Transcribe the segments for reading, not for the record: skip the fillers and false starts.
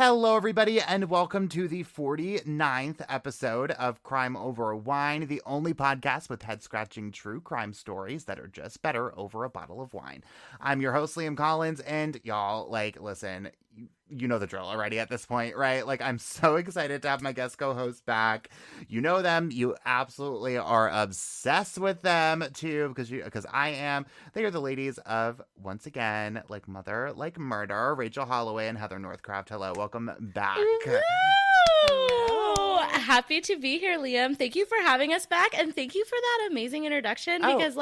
Hello, everybody, and welcome to the 49th episode of Crime Over Wine, the only podcast with head-scratching true crime stories that are just better over a bottle of wine. I'm your host, Liam Collins, and y'all, listen, you know the drill already at this point, right? I'm so excited to have my guest co-host back. You know them. You absolutely are obsessed with them, too, because I am. They are the ladies of, once again, Like Mother, Like Murder, Rachel Holloway and Heather Northcraft. Hello, welcome back. Woo! Happy to be here, Liam. Thank you for having us back, and thank you for that amazing introduction, because,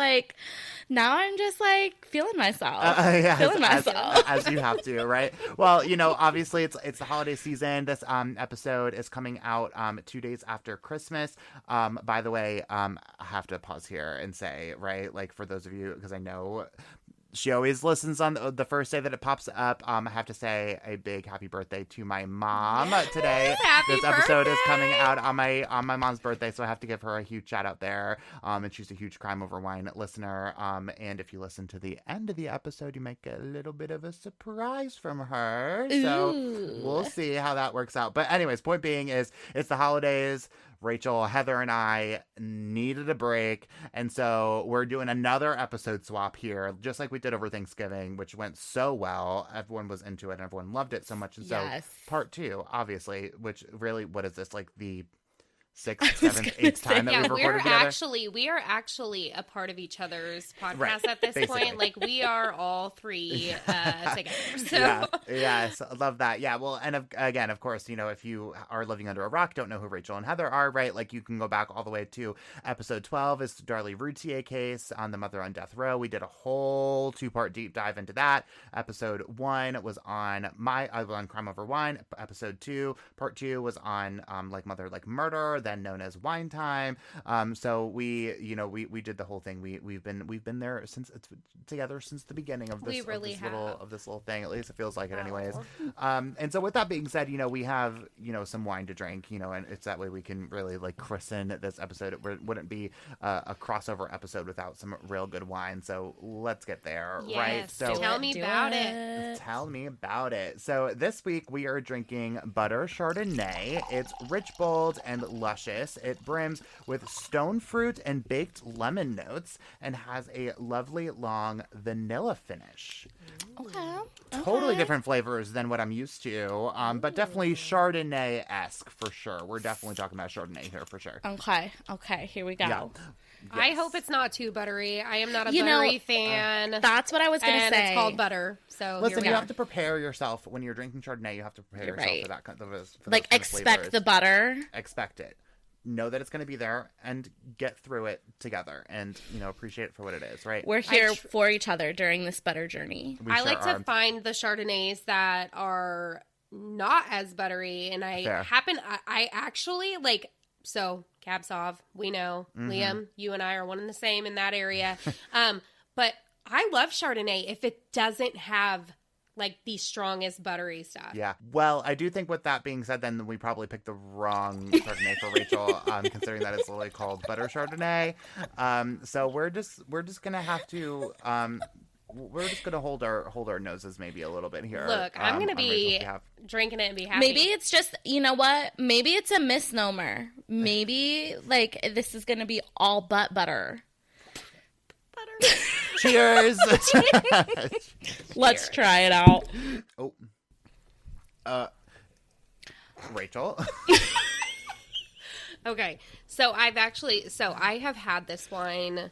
now I'm just, feeling myself. Feeling myself. As you have to, right? Well, obviously it's the holiday season. This episode is coming out 2 days after Christmas. By the way, I have to pause here and say, right, for those of you, because I know she always listens on the first day that it pops up. I have to say a big happy birthday to my mom today. This episode is coming out on my mom's birthday, so I have to give her a huge shout out there. And she's a huge Crime Over Wine listener. And if you listen to the end of the episode, you might get a little bit of a surprise from her. So we'll see how that works out. But anyways, point being is it's the holidays. Rachel, Heather, and I needed a break, and so we're doing another episode swap here, just like we did over Thanksgiving, which went so well. Everyone was into it, and everyone loved it so much. And so part 2, obviously, which really, what is this, the 6th, 7th, 8th time that we've recorded together? We are actually a part of each other's podcast at this point. We are all three together. So. Yes, I love that. Yeah, well, and again, of course, if you are living under a rock, don't know who Rachel and Heather are, right? You can go back all the way to episode 12 is the Darlie Routier case on the Mother on Death Row. We did a whole 2-part deep dive into that. Episode 1 was on Crime Over Wine. Episode 2, part 2 was on Like Mother, Like Murder, then known as Wine Time. So we did the whole thing. We've been there together since the beginning of this little thing. At least it feels like it, anyways. And so with that being said, we have some wine to drink, and it's that way we can really christen this episode. It wouldn't be a crossover episode without some real good wine. So let's get there, right? So tell me about it. Tell me about it. So this week we are drinking Butter Chardonnay. It's rich, bold, and luscious. It brims with stone fruit and baked lemon notes and has a lovely long vanilla finish. Okay. Totally different flavors than what I'm used to, but definitely Chardonnay-esque for sure. We're definitely talking about Chardonnay here for sure. Okay, here we go. Yeah. Yes. I hope it's not too buttery. I am not a buttery fan. That's what I was going to say. It's called butter. So listen, you have to prepare yourself when you're drinking Chardonnay. You have to prepare yourself for that kind of expect the butter. Expect it. Know that it's going to be there and get through it together and, appreciate it for what it is, right? We're here for each other during this butter journey. I like to find the Chardonnays that are not as buttery, and I actually so Cabsov, we know, Liam, you and I are one and the same in that area. But I love Chardonnay if it doesn't have the strongest buttery stuff. Yeah. Well, I do think with that being said, then we probably picked the wrong Chardonnay for Rachel, considering that it's literally called Butter Chardonnay. So we're just gonna have to we're just gonna hold our noses maybe a little bit here. Look, I'm gonna be drinking it and be happy. Maybe it's just, you know what? Maybe it's a misnomer. Maybe this is gonna be all but butter. Butter. Cheers. Let's try it out. Rachel. Okay, so I have had this wine.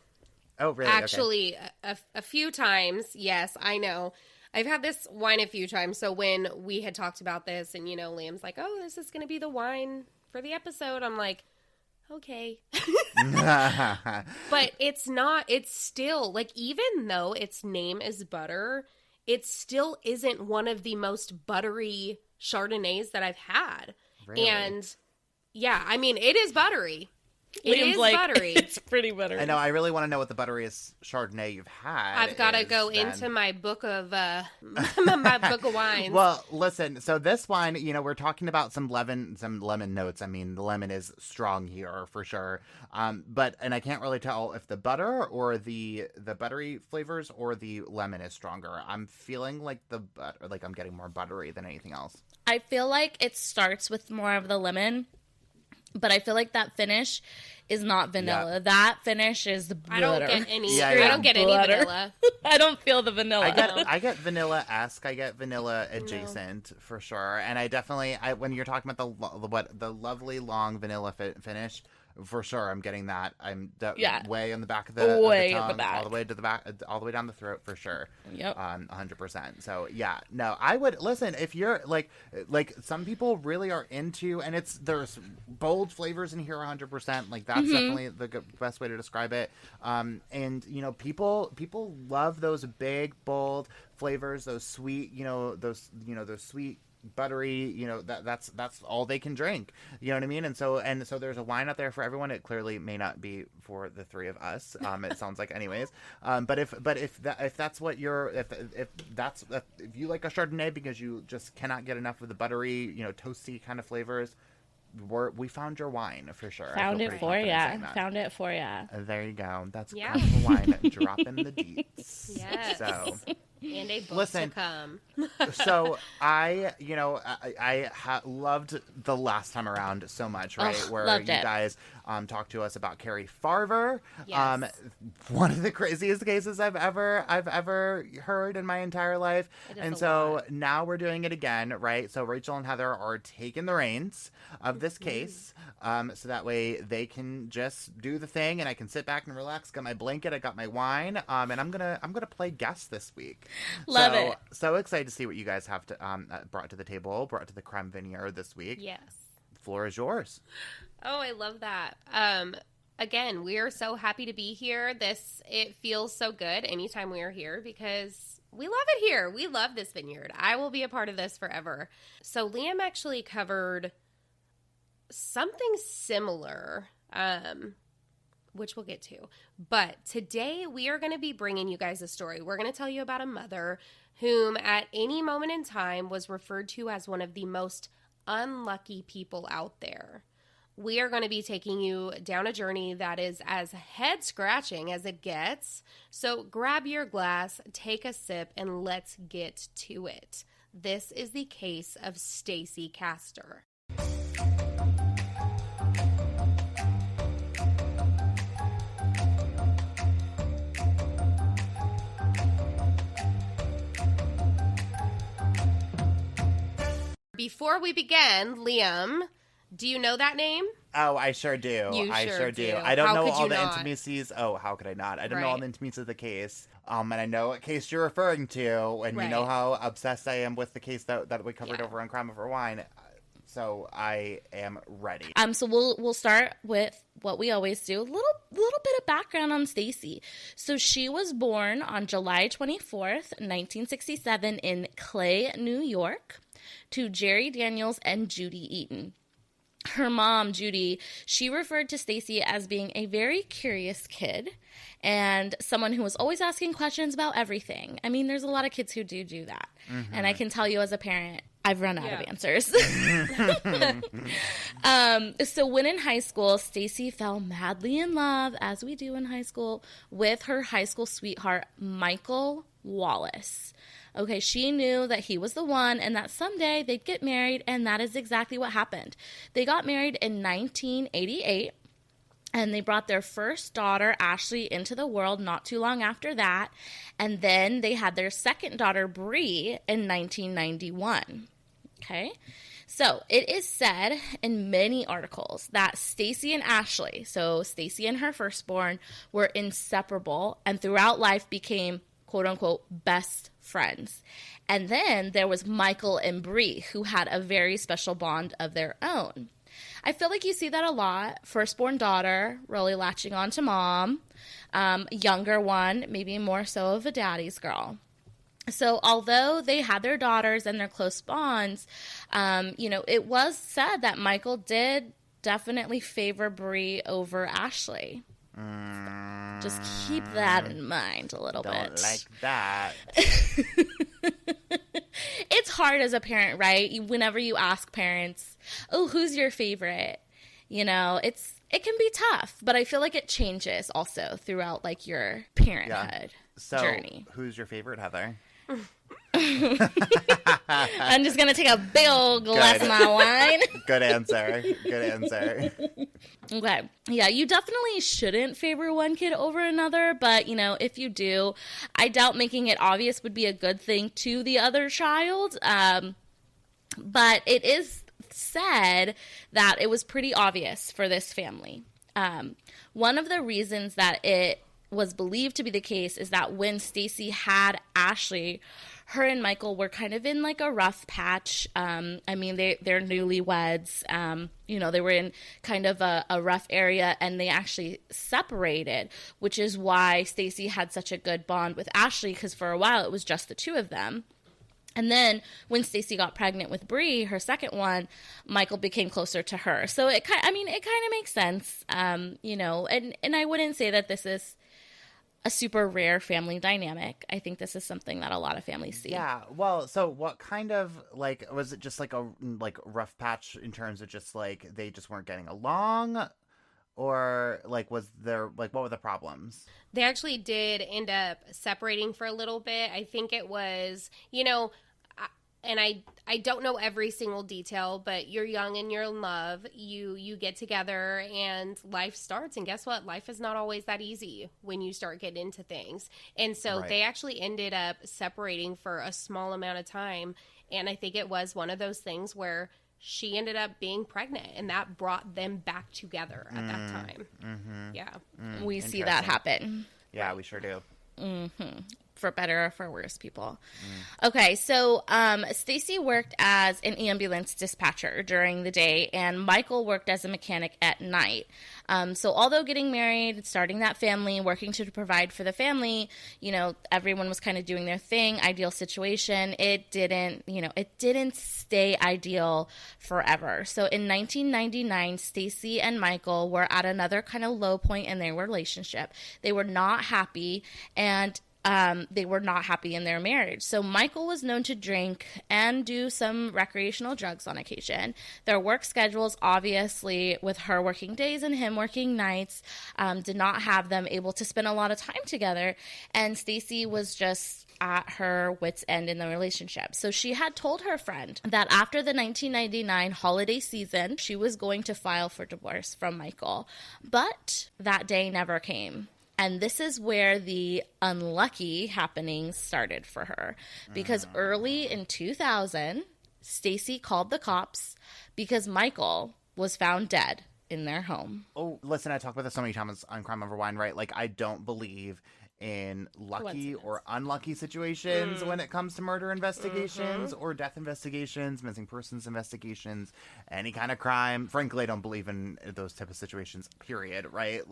Oh, really? Actually, okay. a few times. Yes, I know. I've had this wine a few times. So when we had talked about this, and Liam's like, "Oh, this is going to be the wine for the episode," I'm like, okay. But it's not. It's still even though its name is butter, it still isn't one of the most buttery Chardonnays that I've had. Really? And yeah, I mean, it is buttery. It is buttery. It's pretty buttery. I know. I really want to know what the butteriest Chardonnay you've had. I've got to go into my book of my book of wines. Well, listen. So this wine, we're talking about some lemon notes. I mean, the lemon is strong here for sure. And I can't really tell if the butter or the buttery flavors or the lemon is stronger. I'm feeling like the butter, I'm getting more buttery than anything else. I feel like it starts with more of the lemon, but I feel like that finish is not vanilla. Yeah. That finish is butter. I don't get any. I don't get any vanilla. I don't feel the vanilla. I get vanilla-esque. I get vanilla adjacent for sure. And I definitely, when you're talking about the lovely long vanilla finish, for sure, I'm getting that. I'm way on the back of the tongue, all the way to the back, all the way down the throat, for sure. Yep, 100%. So yeah, no, I would listen if you're like some people really are into, and there's bold flavors in here, 100%. Like that's definitely the best way to describe it. And people love those big, bold flavors, those sweet, those sweet, buttery, that's all they can drink, you know what I mean? And so there's a wine out there for everyone. It clearly may not be for the three of us, it sounds like, anyways. But if that's what you're, if you like a Chardonnay because you just cannot get enough of the buttery, toasty kind of flavors, we found your wine for sure. Found it for you. There you go. That's Craft Wine dropping the deets. Yes. So. And a book to come. So I loved the last time around so much, right? Where you guys talked to us about Carrie Farver. Yes. One of the craziest cases I've ever heard in my entire life. And so now we're doing it again, right? So Rachel and Heather are taking the reins of this case, so that way they can just do the thing, and I can sit back and relax. Got my blanket, I got my wine, and I'm gonna play guest this week. Love it. So excited to see what you guys have to brought to the table, brought to the Creme Vineyard this week. Yes. The floor is yours. Oh, I love that. Again, we are so happy to be here. It feels so good anytime we are here because we love it here. We love this vineyard. I will be a part of this forever. So Liam actually covered something similar, which we'll get to. But today we are going to be bringing you guys a story. We're going to tell you about a mother whom at any moment in time was referred to as one of the most unlucky people out there. We are going to be taking you down a journey that is as head-scratching as it gets. So grab your glass, take a sip, and let's get to it. This is the case of Stacey Castor. Before we begin, Liam, do you know that name? Oh, I sure do. I sure do. I don't know all the intimacies. Oh, how could I not? I don't know all the intimacies of the case. And I know what case you're referring to, and you know how obsessed I am with the case that we covered over on Crime Over Wine. So I am ready. So we'll start with what we always do. A little bit of background on Stacey. So she was born on July 24th, 1967 in Clay, New York, to Jerry Daniels and Judy Eaton. Her mom, Judy, she referred to Stacey as being a very curious kid and someone who was always asking questions about everything. I mean, there's a lot of kids who do that. Mm-hmm. And I can tell you as a parent, I've run out of answers. So when in high school, Stacey fell madly in love, as we do in high school, with her high school sweetheart, Michael Wallace. Okay, she knew that he was the one and that someday they'd get married, and that is exactly what happened. They got married in 1988, and they brought their first daughter, Ashley, into the world not too long after that, and then they had their second daughter, Bree, in 1991. Okay, so it is said in many articles that Stacey and Ashley, so Stacey and her firstborn, were inseparable and throughout life became quote-unquote best friends. And then there was Michael and Bree, who had a very special bond of their own. I feel like you see that a lot. Firstborn daughter really latching on to mom. Younger one, maybe more so of a daddy's girl. So although they had their daughters and their close bonds, it was said that Michael did definitely favor Bree over Ashley. Just keep that in mind a little bit. Don't like that. It's hard as a parent, right? Whenever you ask parents, oh, who's your favorite? It can be tough, but I feel like it changes also throughout like your parenthood journey. Who's your favorite, Heather? I'm just going to take a big old glass of my wine. Good answer. Good answer. Okay. Yeah, you definitely shouldn't favor one kid over another, but, if you do, I doubt making it obvious would be a good thing to the other child. But it is said that it was pretty obvious for this family. One of the reasons that it was believed to be the case is that when Stacey had Ashley, her and Michael were kind of in like a rough patch. They're newlyweds. They were in kind of a rough area, and they actually separated, which is why Stacey had such a good bond with Ashley, because for a while it was just the two of them. And then when Stacey got pregnant with Bree, her second one, Michael became closer to her. So it kind of makes sense, and I wouldn't say that this is a super rare family dynamic. I think this is something that a lot of families see. Yeah. Well, so what kind of was it just like a rough patch in terms of just like they just weren't getting along, or was there what were the problems? They actually did end up separating for a little bit. I think it was, and I don't know every single detail, but you're young and you're in love. You get together and life starts. And guess what? Life is not always that easy when you start getting into things. And so They actually ended up separating for a small amount of time. And I think it was one of those things where she ended up being pregnant, and that brought them back together at that time. Mm-hmm. Yeah. We see that happen. Yeah, we sure do. Mm-hmm. For better or for worse, people. Okay, so Stacey worked as an ambulance dispatcher during the day, and Michael worked as a mechanic at night. So although getting married, starting that family, working to provide for the family, everyone was kind of doing their thing, ideal situation. It didn't stay ideal forever. So in 1999, Stacey and Michael were at another kind of low point in their relationship. They were not happy, and they were not happy in their marriage. So Michael was known to drink and do some recreational drugs on occasion. Their work schedules, obviously, with her working days and him working nights, did not have them able to spend a lot of time together. And Stacey was just at her wit's end in the relationship. So she had told her friend that after the 1999 holiday season, she was going to file for divorce from Michael. But that day never came. And this is where the unlucky happenings started for her. Because early in 2000, Stacey called the cops because Michael was found dead in their home. Oh, listen, I talk about this so many times on Crime Over Wine, right? I don't believe in lucky or unlucky situations when it comes to murder investigations or death investigations, missing persons investigations, any kind of crime. Frankly, I don't believe in those type of situations, period, right?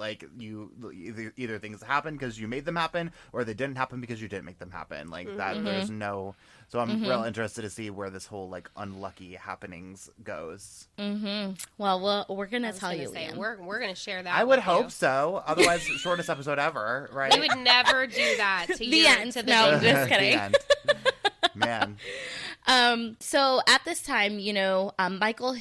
Either things happen because you made them happen, or they didn't happen because you didn't make them happen. There's no... So I'm real interested to see where this whole unlucky happenings goes. Well, we're gonna tell you, Liam. We're gonna share that. I would hope so. Otherwise, shortest episode ever, right? We would never do that to the end. No, just kidding. The end. Man. So at this time, Michael,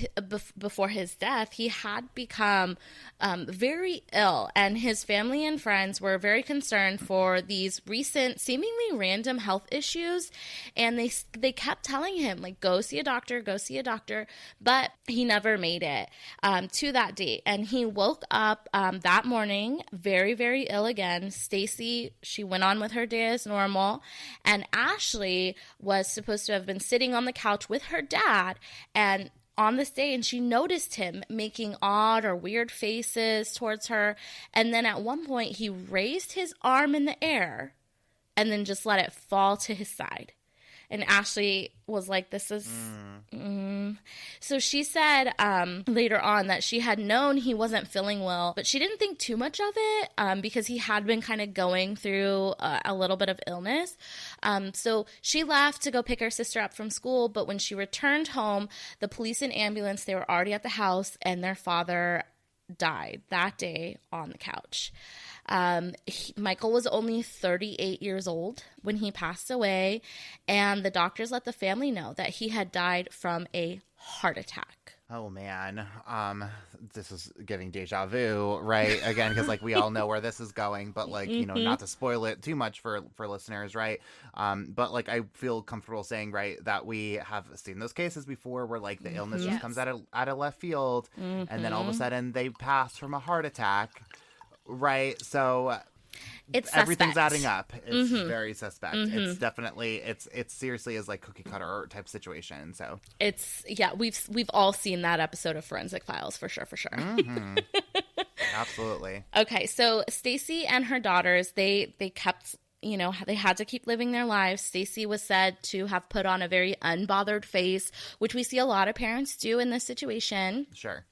before his death, he had become very ill, and his family and friends were very concerned for these recent, seemingly random health issues, and they kept telling him, go see a doctor, but he never made it to that date, and he woke up that morning very, very ill again. Stacey, she went on with her day as normal, and Ashley was supposed to have been sitting on the couch with her dad and on this day, and she noticed him making odd or weird faces towards her, and then at one point he raised his arm in the air and then just let it fall to his side. And Ashley was like, this is... So she said later on that she had known he wasn't feeling well, but she didn't think too much of it because he had been kind of going through a little bit of illness. So she left to go pick her sister up from school, but when she returned home, the police and ambulance, they were already at the house, and their father died that day on the couch. Michael was only 38 years old when he passed away, and the doctors let the family know that he had died from a heart attack. Oh man, this is giving deja vu, right? Again, because like we all know where this is going, but like not to spoil it too much for listeners, right? But like I feel comfortable saying, right, that we have seen those cases before where like the illness just comes out of left field, and then all of a sudden they pass from a heart attack, right? So it's everything's suspect. adding up. It's very suspect. It's definitely it's seriously is like cookie cutter type situation. So it's we've all seen that episode of Forensic Files for sure. Absolutely. Okay, so Stacey and her daughters, they kept, they had to keep living their lives. Stacey was said to have put on a very unbothered face, which we see a lot of parents do in this situation. Sure.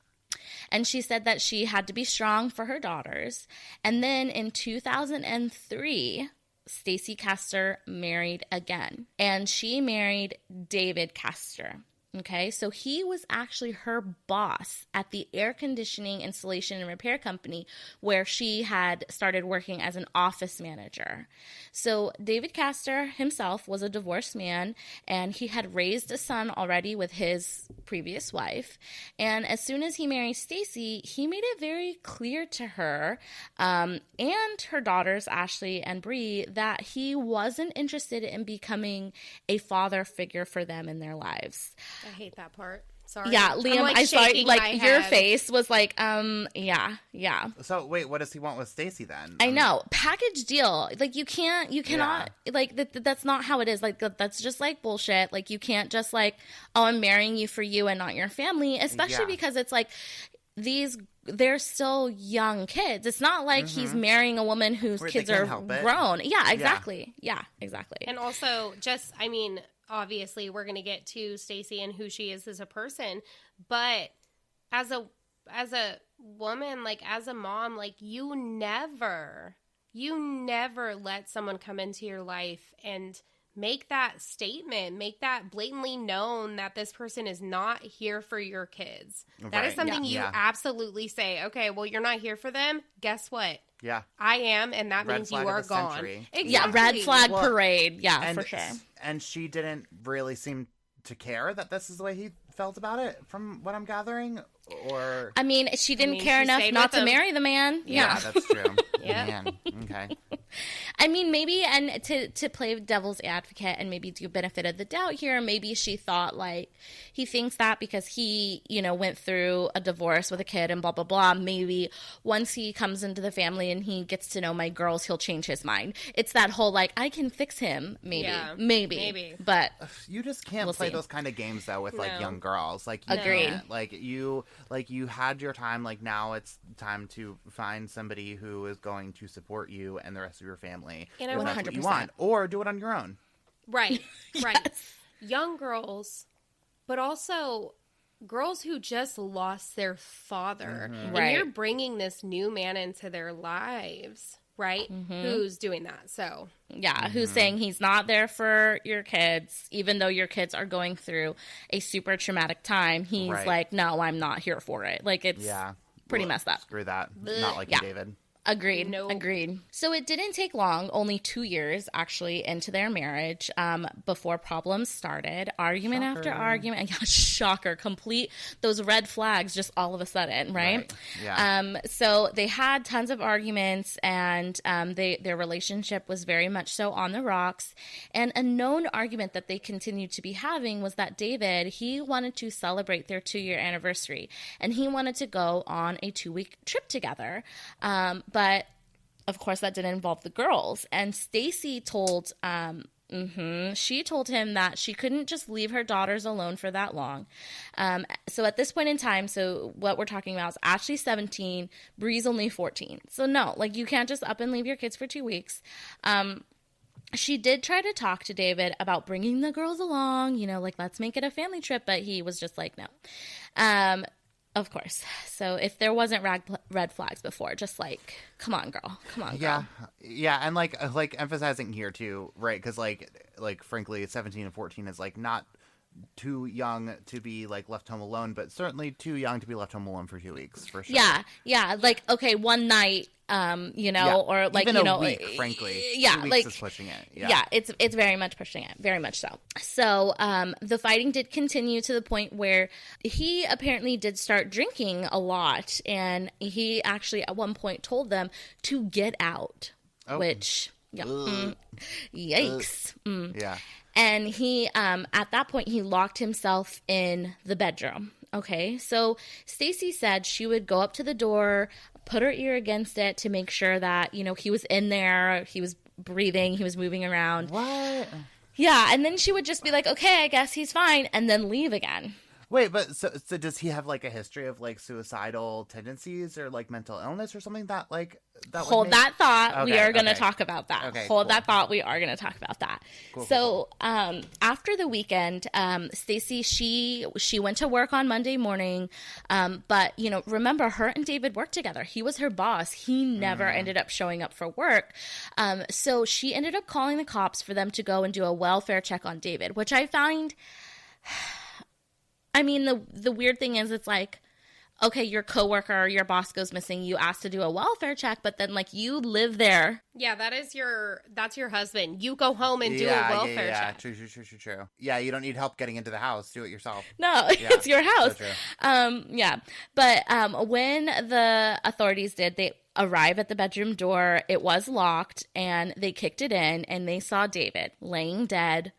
And she said that she had to be strong for her daughters. And then in 2003, Stacey Castor married again. And she married David Castor. Okay, so he was actually her boss at the air conditioning installation and repair company where she had started working as an office manager. So David Castor himself was a divorced man, and he had raised a son already with his previous wife. And as soon as he married Stacey, he made it very clear to her and her daughters, Ashley and Bree, that he wasn't interested in becoming a father figure for them in their lives. I hate that part. Sorry. Yeah, Liam, I saw like your face was like, yeah. So wait, what does he want with Stacey then? I know, package deal. Like you cannot like that's not how it is. Like that's just like bullshit. Like you can't just like, oh, I'm marrying you for you and not your family, especially because it's like they're still young kids. It's not like he's marrying a woman whose kids are grown. Yeah, exactly. Yeah, exactly. And also just, I mean, obviously we're going to get to Stacey and who she is as a person, but as a woman, like as a mom, like you never let someone come into your life and make that statement, make that blatantly known that this person is not here for your kids. Right. That is something you absolutely say, okay, well, you're not here for them. Guess what? Yeah. I am, and that means you are gone. Exactly. Yeah, red flag parade. Yeah, for sure. And she didn't really seem to care that this is the way he felt about it, from what I'm gathering. Or I mean, she didn't care enough not to marry the man. Yeah, that's true. Yeah. Man. Okay. I mean, maybe, and to play devil's advocate and maybe do benefit of the doubt here, maybe she thought like he thinks that because he, went through a divorce with a kid and blah, blah, blah. Maybe once he comes into the family and he gets to know my girls, he'll change his mind. It's that whole like, I can fix him. Maybe. But you just can't play those kind of games though with like young girls. Like, agreed. Like you had your time. Like now it's time to find somebody who is going to support you and the rest of your family. And if that's what you want, or do it on your own. Right. Right. Young girls, but also girls who just lost their father. Mm-hmm. And you're bringing this new man into their lives, right? Mm-hmm. Who's doing that? So yeah, who's saying he's not there for your kids, even though your kids are going through a super traumatic time. He's like, no, I'm not here for it. Like, it's pretty messed up. Screw that. Not like you, David. Agreed. Nope. Agreed. So it didn't take long, only 2 years actually into their marriage, before problems started. Argument after argument. Yeah, shocker. Complete those red flags just all of a sudden, right? Yeah. So they had tons of arguments, and their relationship was very much so on the rocks. And a known argument that they continued to be having was that David, he wanted to celebrate their 2-year anniversary, and he wanted to go on a 2-week trip together. But of course that didn't involve the girls. And Stacey told she told him that she couldn't just leave her daughters alone for that long. So at this point in time, so what we're talking about is Ashley's 17, Bree's only 14. So no, like you can't just up and leave your kids for 2 weeks. She did try to talk to David about bringing the girls along, like let's make it a family trip, but he was just like, no. Of course. So if there wasn't red flags before, just like, come on, girl. Yeah, and like emphasizing here too, right? Because like frankly, 17 and 14 is like not too young to be like left home alone, but certainly too young to be left home alone for 2 weeks, for sure. Yeah. Like, okay, one night, or like, even a week, frankly. Yeah, 2 weeks like, is pushing it. Yeah, it's very much pushing it, very much so. So, the fighting did continue to the point where he apparently did start drinking a lot, and he actually at one point told them to get out, which, yikes. Yeah. And he, at that point, he locked himself in the bedroom. Okay, so Stacey said she would go up to the door, put her ear against it to make sure that, he was in there, he was breathing, he was moving around. What? Yeah, and then she would just be like, okay, I guess he's fine, and then leave again. Wait, but so does he have like a history of like suicidal tendencies or like mental illness or something that Hold that thought. We are going to talk about that. Okay, Hold that thought. We are going to talk about that. Cool. After the weekend, Stacey, she went to work on Monday morning. But remember, her and David worked together. He was her boss. He never ended up showing up for work. So she ended up calling the cops for them to go and do a welfare check on David, which I find, I mean, the weird thing is it's like, okay, your coworker or your boss goes missing, you ask to do a welfare check, but then like you live there. Yeah, that's your husband. You go home and do a welfare check. True. Yeah, you don't need help getting into the house. Do it yourself. No, it's your house. So true. But when the authorities they arrive at the bedroom door, it was locked, and they kicked it in, and they saw David laying dead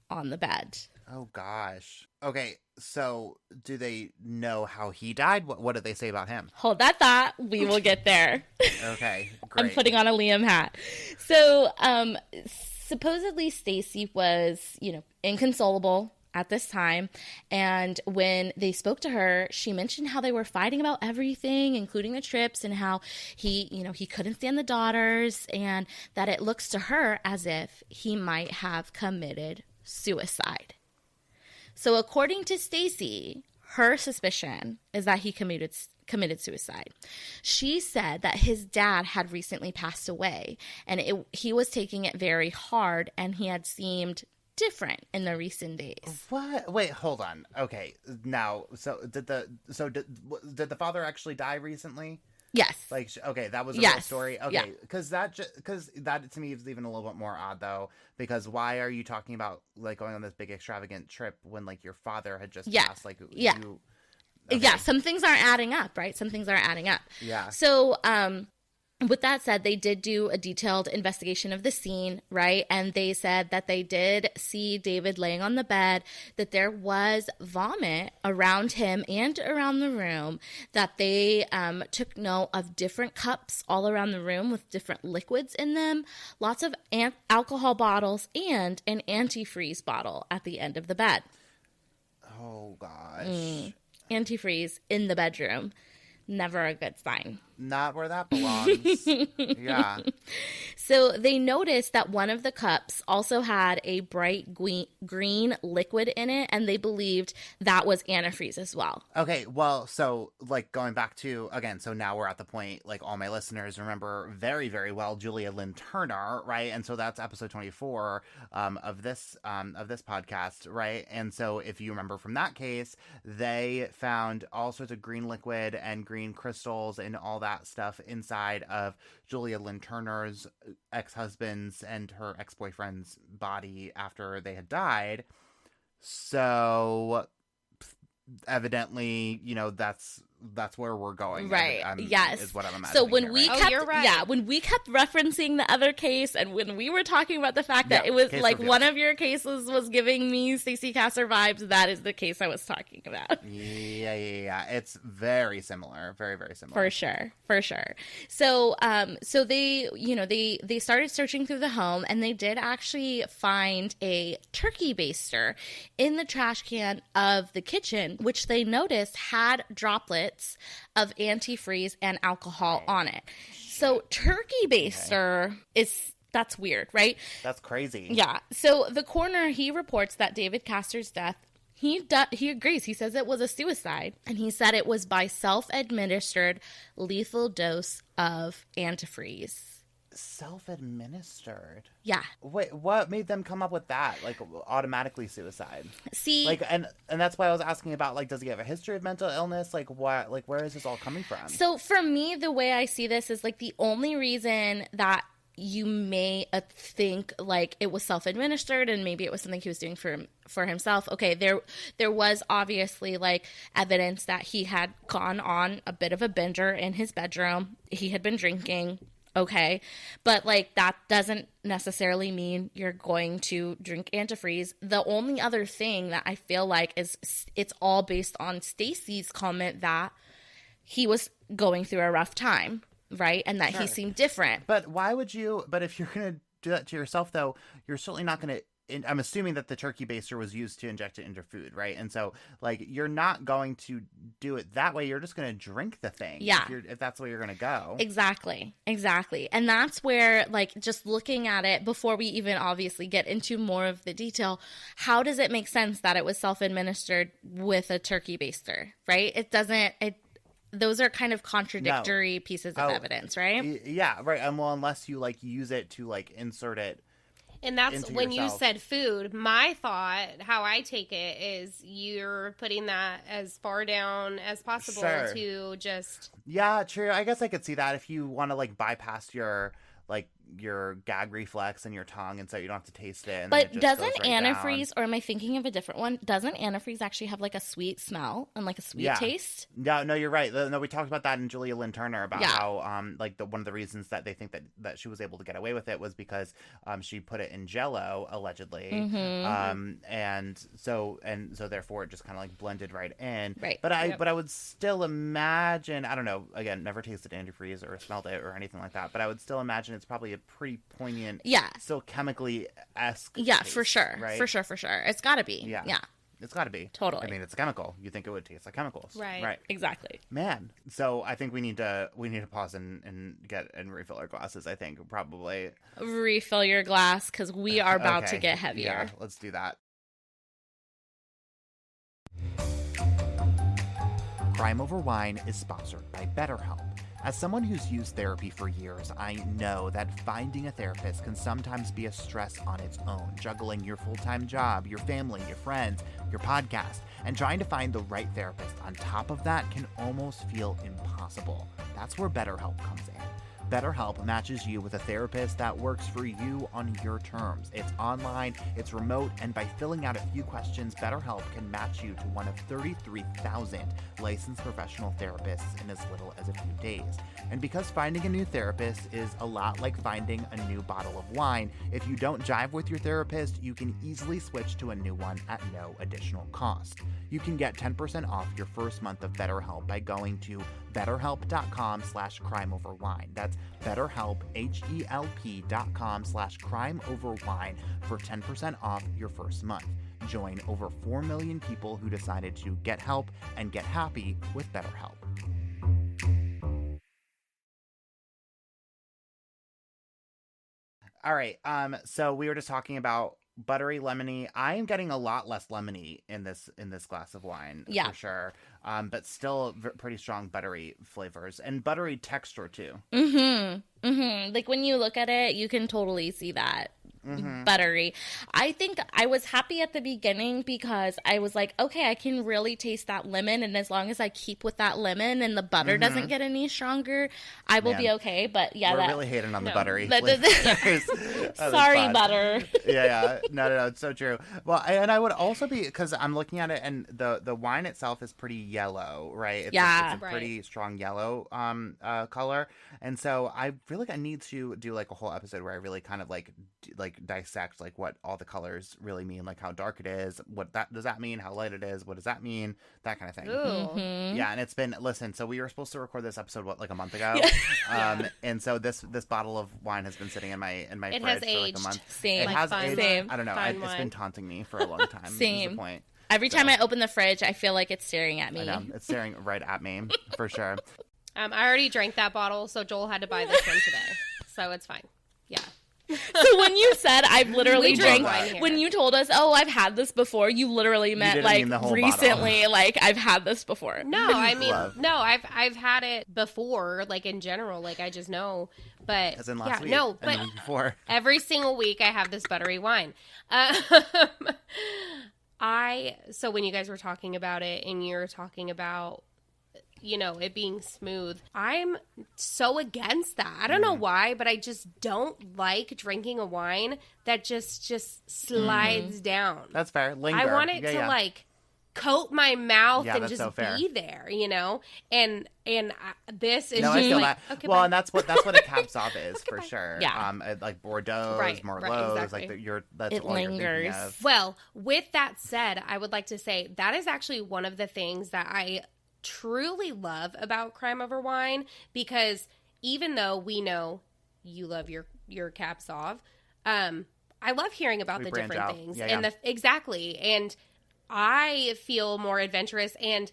on the bed. Oh gosh. Okay. So, do they know how he died? What did they say about him? Hold that thought. We will get there. Okay, great. I'm putting on a Liam hat. So, supposedly Stacey was, inconsolable at this time. And when they spoke to her, she mentioned how they were fighting about everything, including the trips, and how he couldn't stand the daughters, and that it looks to her as if he might have committed suicide. So according to Stacey, her suspicion is that he committed suicide. She said that his dad had recently passed away, and he was taking it very hard, and he had seemed different in the recent days. What? Wait, hold on. Okay, now, did the father actually die recently? Yes. Like, okay, that was a real story. Okay, because that to me is even a little bit more odd, though. Because why are you talking about like going on this big extravagant trip when like your father had just passed? Like, you. Okay. Yeah, some things aren't adding up, right? Some things aren't adding up. Yeah. So, with that said, they did do a detailed investigation of the scene, right? And they said that they did see David laying on the bed, that there was vomit around him and around the room, that they took note of different cups all around the room with different liquids in them, lots of alcohol bottles, and an antifreeze bottle at the end of the bed. Oh, gosh. Antifreeze in the bedroom. Never a good sign. Not where that belongs. Yeah. So they noticed that one of the cups also had a bright green liquid in it, and they believed that was antifreeze as well. Okay, well, so like going back to, again, so now we're at the point, like all my listeners remember very, very well Julia Lynn Turner, right? And so that's episode 24 of this podcast, right? And so if you remember from that case, they found all sorts of green liquid and green crystals and all that stuff inside of Julia Lynn Turner's ex-husband's and her ex-boyfriend's body after they had died. So evidently, that's where we're going, right? Yes, is what I'm imagining. So when here, we right? kept, when we kept referencing the other case, and when we were talking about the fact that it was like one of your cases was giving me Stacey Castor vibes, that is the case I was talking about. Yeah. It's very similar, very, very similar. For sure. So, so they started searching through the home, and they did actually find a turkey baster in the trash can of the kitchen, which they noticed had droplets of antifreeze and alcohol on it. So turkey baster that's weird, right? That's crazy. Yeah. So the coroner, he reports that David Castor's death, he agrees. He says it was a suicide, and he said it was by self-administered lethal dose of antifreeze. Self-administered. Yeah. Wait, what made them come up with that? Like, automatically suicide. See, like, and that's why I was asking about, like, does he have a history of mental illness? Like, what? Like, where is this all coming from? So for me, the way I see this is like the only reason that you may think like it was self-administered and maybe it was something he was doing for himself. Okay, there was obviously like evidence that he had gone on a bit of a binger in his bedroom. He had been drinking. Okay, but like that doesn't necessarily mean you're going to drink antifreeze. The only other thing that I feel like is it's all based on Stacey's comment that he was going through a rough time. Right? And that he seemed different. But why would you? But if you're going to do that to yourself, though, you're certainly not going to. I'm assuming that the turkey baster was used to inject it into food, right? And so, like, you're not going to do it that way. You're just going to drink the thing. Yeah. If that's the way you're going to go. Exactly. And that's where, like, just looking at it before we even obviously get into more of the detail, how does it make sense that it was self-administered with a turkey baster, right? It doesn't. Those are kind of contradictory pieces of evidence, right? Yeah, right. Well, unless you like use it to like insert it. And that's when you said food. My thought, how I take it, is you're putting that as far down as possible to just. Yeah, true. I guess I could see that if you want to like bypass your gag reflex and your tongue, and so you don't have to taste it. And but it doesn't antifreeze, or am I thinking of a different one? Doesn't antifreeze actually have like a sweet smell and like a sweet taste? No, you're right. No, we talked about that in Julia Lynn Turner about how like one of the reasons that they think that she was able to get away with it was because she put it in Jell-O allegedly, and so therefore it just kind of like blended right in. Right. But I would still imagine, I don't know, again, never tasted antifreeze or smelled it or anything like that, but I would still imagine it's probably a pretty poignant, still chemically-esque taste, for sure, right? for sure. It's got to be. Yeah. It's got to be. Totally. I mean, it's a chemical. You think it would taste like chemicals. Right. Exactly. Man. So I think we need to pause and refill our glasses, I think, probably. Refill your glass, because we are about to get heavier. Yeah, let's do that. Crime Over Wine is sponsored by BetterHelp. As someone who's used therapy for years, I know that finding a therapist can sometimes be a stress on its own, juggling your full-time job, your family, your friends, your podcast, and trying to find the right therapist on top of that can almost feel impossible. That's where BetterHelp comes in. BetterHelp matches you with a therapist that works for you on your terms. It's online, it's remote, and by filling out a few questions, BetterHelp can match you to one of 33,000 licensed professional therapists in as little as a few days. And because finding a new therapist is a lot like finding a new bottle of wine, if you don't jive with your therapist, you can easily switch to a new one at no additional cost. You can get 10% off your first month of BetterHelp by going to BetterHelp.com/crimeoverwine. That's BetterHelp, HELP.com/crimeoverwine for 10% off your first month. Join over 4 million people who decided to get help and get happy with BetterHelp. All right. So we were just talking about buttery lemony. I am getting a lot less lemony in this glass of wine, for sure. But still pretty strong buttery flavors and buttery texture too. Like when you look at it, you can totally see that. Buttery. I think I was happy at the beginning because I was like, okay, I can really taste that lemon, and as long as I keep with that lemon and the butter doesn't get any stronger, I will be okay. But yeah, we're really hating on the buttery. Sorry, butter. Yeah. No, it's so true. Well, and I would also be, because I'm looking at it, and the wine itself is pretty yellow, right? It's a pretty strong yellow color, and so I feel like I need to do like a whole episode where I really kind of like dissect like what all the colors really mean, like how dark it is, what that does that mean, how light it is, what does that mean, that kind of thing. Yeah, and it's been, listen, so we were supposed to record this episode like a month ago, and so this bottle of wine has been sitting in my fridge for like a month. It has aged. Same. I don't know, it's been taunting me for a long time. Same. Is the point. Every time I open the fridge, I feel like it's staring at me. I know, it's staring right at me for sure. I already drank that bottle, so Joel had to buy this one today, so it's fine. Yeah. So when you said I've literally drank, wine when you told us, oh, I've had this before, you literally meant like recently, like I've had this before. No, I mean, no, I've had it before, like in general, like I just know. But as in last week, no, but and the week before. Every single week I have this buttery wine. So when you guys were talking about it and you're talking about, you know, it being smooth, I'm so against that. I don't know why, but I just don't like drinking a wine that just slides down. That's fair. Linger. I want it to like coat my mouth and just so be there, you know? And this is no, just I feel like, that. okay, well, bye. and that's what a Cab Sauv is for sure. Yeah. Like Bordeaux, Merlots, exactly. like that's it all lingers. you're thinking of. Well, with that said, I would like to say that is actually one of the things that I truly love about Crime Over Wine, because even though we know you love your Cab Sauv, I love hearing about the different out. things. Yeah, and exactly. And I feel more adventurous. And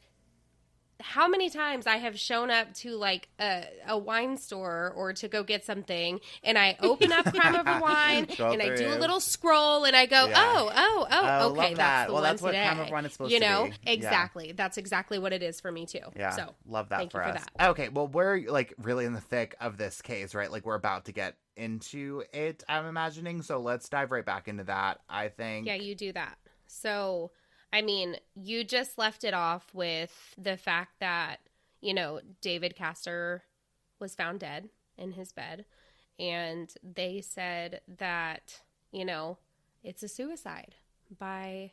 how many times I have shown up to like a wine store or to go get something, and I open up Crime Over Wine and I do a little scroll and I go, okay, that's the one that's today. What Crime Over Wine is supposed you to know, be. exactly. That's exactly what it is for me too. Yeah, so love that thank for you us. that. Okay, well, we're like really in the thick of this case, right? Like we're about to get into it, I'm imagining. So let's dive right back into that. I think. Yeah, you do that. So. I mean, you just left it off with the fact that, you know, David Castor was found dead in his bed. And they said that, you know, it's a suicide by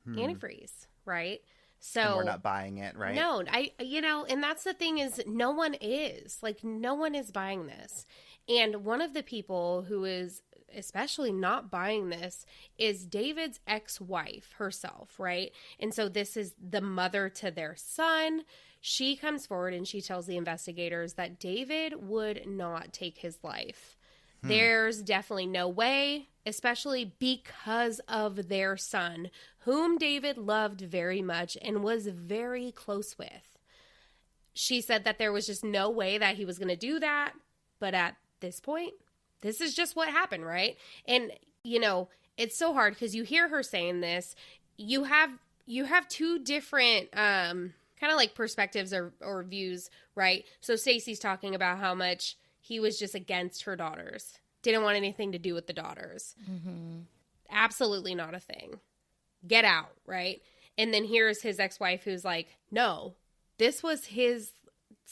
antifreeze, right? So and we're not buying it, right? No, and that's the thing is no one is buying this. And one of the people who is especially not buying this is David's ex-wife herself, right? And so this is the mother to their son. She comes forward and she tells the investigators that David would not take his life. There's definitely no way, especially because of their son, whom David loved very much and was very close with. She said that there was just no way that he was going to do that, but at this point, this is just what happened, right? And, you know, it's so hard because you hear her saying this. You have two different kind of like perspectives or views, right? So Stacey's talking about how much he was just against her daughters. Didn't want anything to do with the daughters. Mm-hmm. Absolutely not a thing. Get out, right? And then here's his ex-wife who's like, no, this was his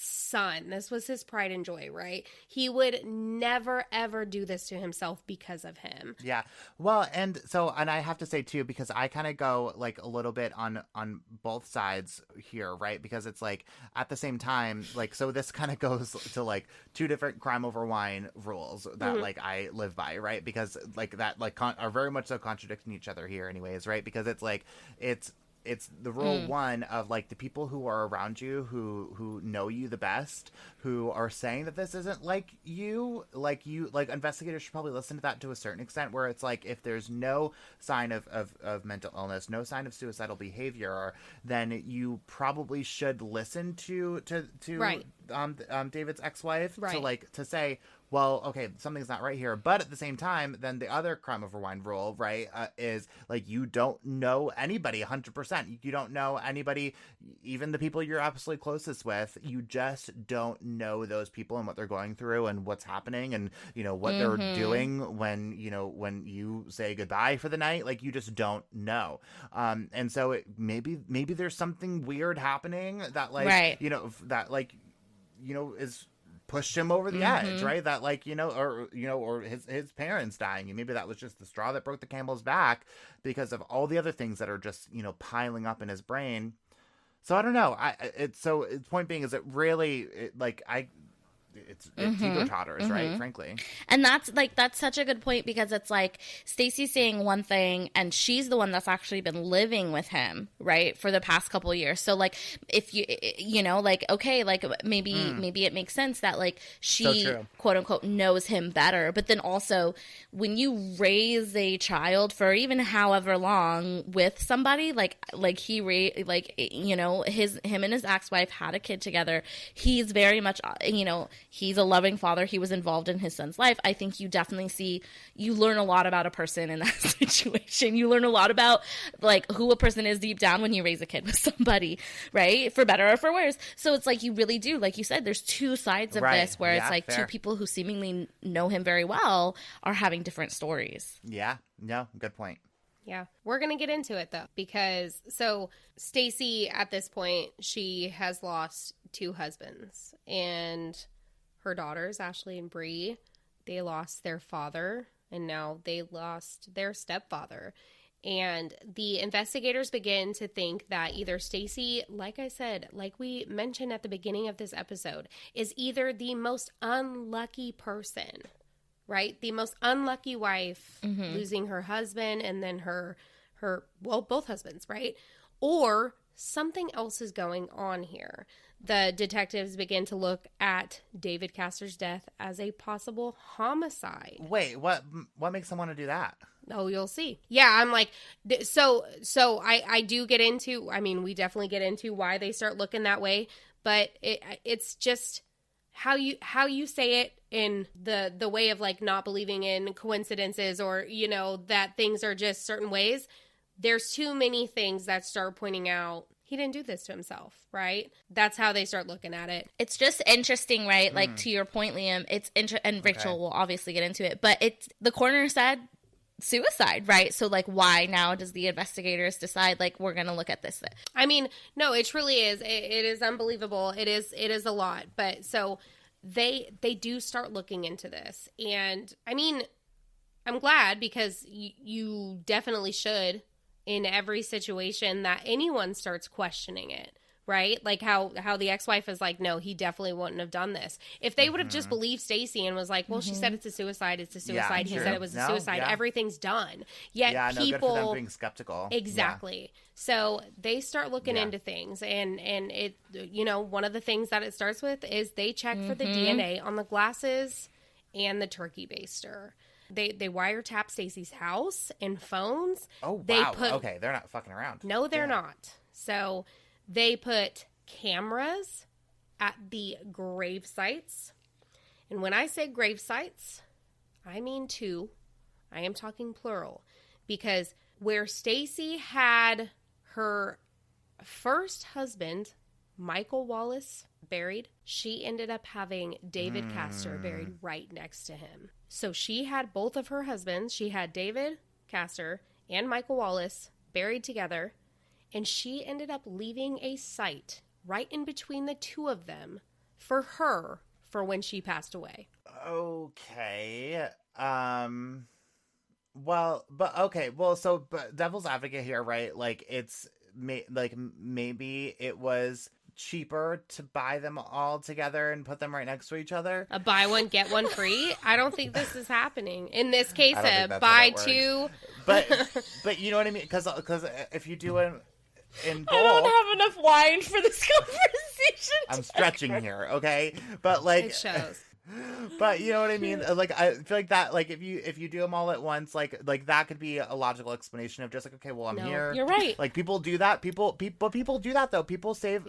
son. This was his pride and joy, right? He would never, ever do this to himself because of him. Yeah. Well, and I have to say too, because I kind of go like a little bit on both sides here, right? Because it's like at the same time, like, so this kind of goes to like two different Crime Over Wine rules that like I live by, right? Because like that like are very much so contradicting each other here anyways, right? Because it's like, it's the rule one of like the people who are around you who know you the best, who are saying that this isn't like investigators should probably listen to that to a certain extent, where it's like if there's no sign of mental illness, no sign of suicidal behavior, then you probably should listen to right. David's ex-wife right. to say, well, okay, something's not right here. But at the same time, then the other Crime Over Wine rule, right, is like you don't know anybody 100%. You don't know anybody, even the people you're absolutely closest with. You just don't know those people and what they're going through and what's happening and, you know, what they're doing when you say goodbye for the night. Like, you just don't know. And so maybe there's something weird happening that, like, right. Is pushed him over the edge, right? That or his parents dying, and maybe that was just the straw that broke the camel's back because of all the other things that are just piling up in his brain. So I don't know. Point being is it really it's teeter-totters, right? Frankly. And that's such a good point, because it's like Stacey's saying one thing and she's the one that's actually been living with him, right, for the past couple of years. So like if okay, like maybe it makes sense that like she quote unquote knows him better. But then also when you raise a child for even however long with somebody, him and his ex-wife had a kid together. He's very much He's a loving father. He was involved in his son's life. I think you definitely you learn a lot about a person in that situation. You learn a lot about like who a person is deep down when you raise a kid with somebody, right? For better or for worse. So it's like you really do, like you said, there's two sides of this where it's like fair. Two people who seemingly know him very well are having different stories. Yeah, no, good point. Yeah, we're going to get into it, though, because so Stacey, at this point, she has lost 2 husbands, and her daughters, Ashley and Bree, they lost their father, and now they lost their stepfather. And the investigators begin to think that either Stacey, like I said, like we mentioned at the beginning of this episode, is either the most unlucky person, right? The most unlucky wife, losing her husband and then her both husbands, right? Or something else is going on here. The detectives begin to look at David Castor's death as a possible homicide. Wait, what makes them want to do that? Oh, you'll see. Yeah, I'm like, so I do get into, I mean, we definitely get into why they start looking that way, but it's just how you say it in the way of like not believing in coincidences or, you know, that things are just certain ways. There's too many things that start pointing out he didn't do this to himself, right? That's how they start looking at it. It's just interesting, right? Like to your point, Liam, it's and Rachel will obviously get into it, but it's the coroner said suicide, right? So like why now does the investigators decide like we're gonna look at this? I mean, no, it truly is. It is unbelievable. It is a lot. But so they do start looking into this, and I mean, I'm glad because you definitely should in every situation that anyone starts questioning it. Right? Like how the ex-wife is like, no, he definitely wouldn't have done this. If they would have just believed Stacey and was like, well, she said it's a suicide. It's a suicide. He said it was a suicide. Everything's done. Yet people, good for them being skeptical. Exactly. Yeah. So they start looking into things, and it, you know, one of the things that it starts with is they check for the DNA on the glasses and the turkey baster. They wiretap Stacey's house and phones. Oh, wow. Okay, they're not fucking around. No, they're not. So they put cameras at the grave sites. And when I say grave sites, I mean 2. I am talking plural. Because where Stacey had her first husband, Michael Wallace, buried, she ended up having David Castor buried right next to him. So she had both of her husbands. She had David Castor and Michael Wallace buried together. And she ended up leaving a site right in between the 2 of them for her for when she passed away. Okay. So devil's advocate here, right? Like it's maybe it was cheaper to buy them all together and put them right next to each other. A buy one get one free. I don't think this is happening in this case. Buy 2. But you know what I mean? Because if you do it in bulk, I don't have enough wine for this conversation. I'm stretching here, okay? But like it shows. But you know what I mean? Like I feel like that. Like if you do them all at once, like that could be a logical explanation of just like, okay, well I'm here. You're right. Like people do that. People do that though. People save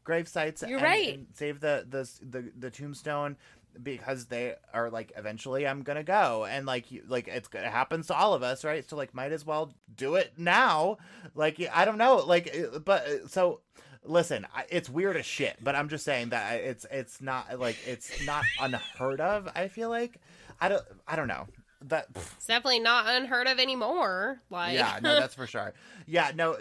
grave sites. You're right. And save the tombstone because they are like eventually I'm gonna go, and like it happens to all of us, right? So like might as well do it now. Like I don't know. Like but so. Listen, it's weird as shit, but I'm just saying that it's not like it's not unheard of. I feel like I don't know that it's definitely not unheard of anymore. Like yeah, no, that's for sure. Yeah, no,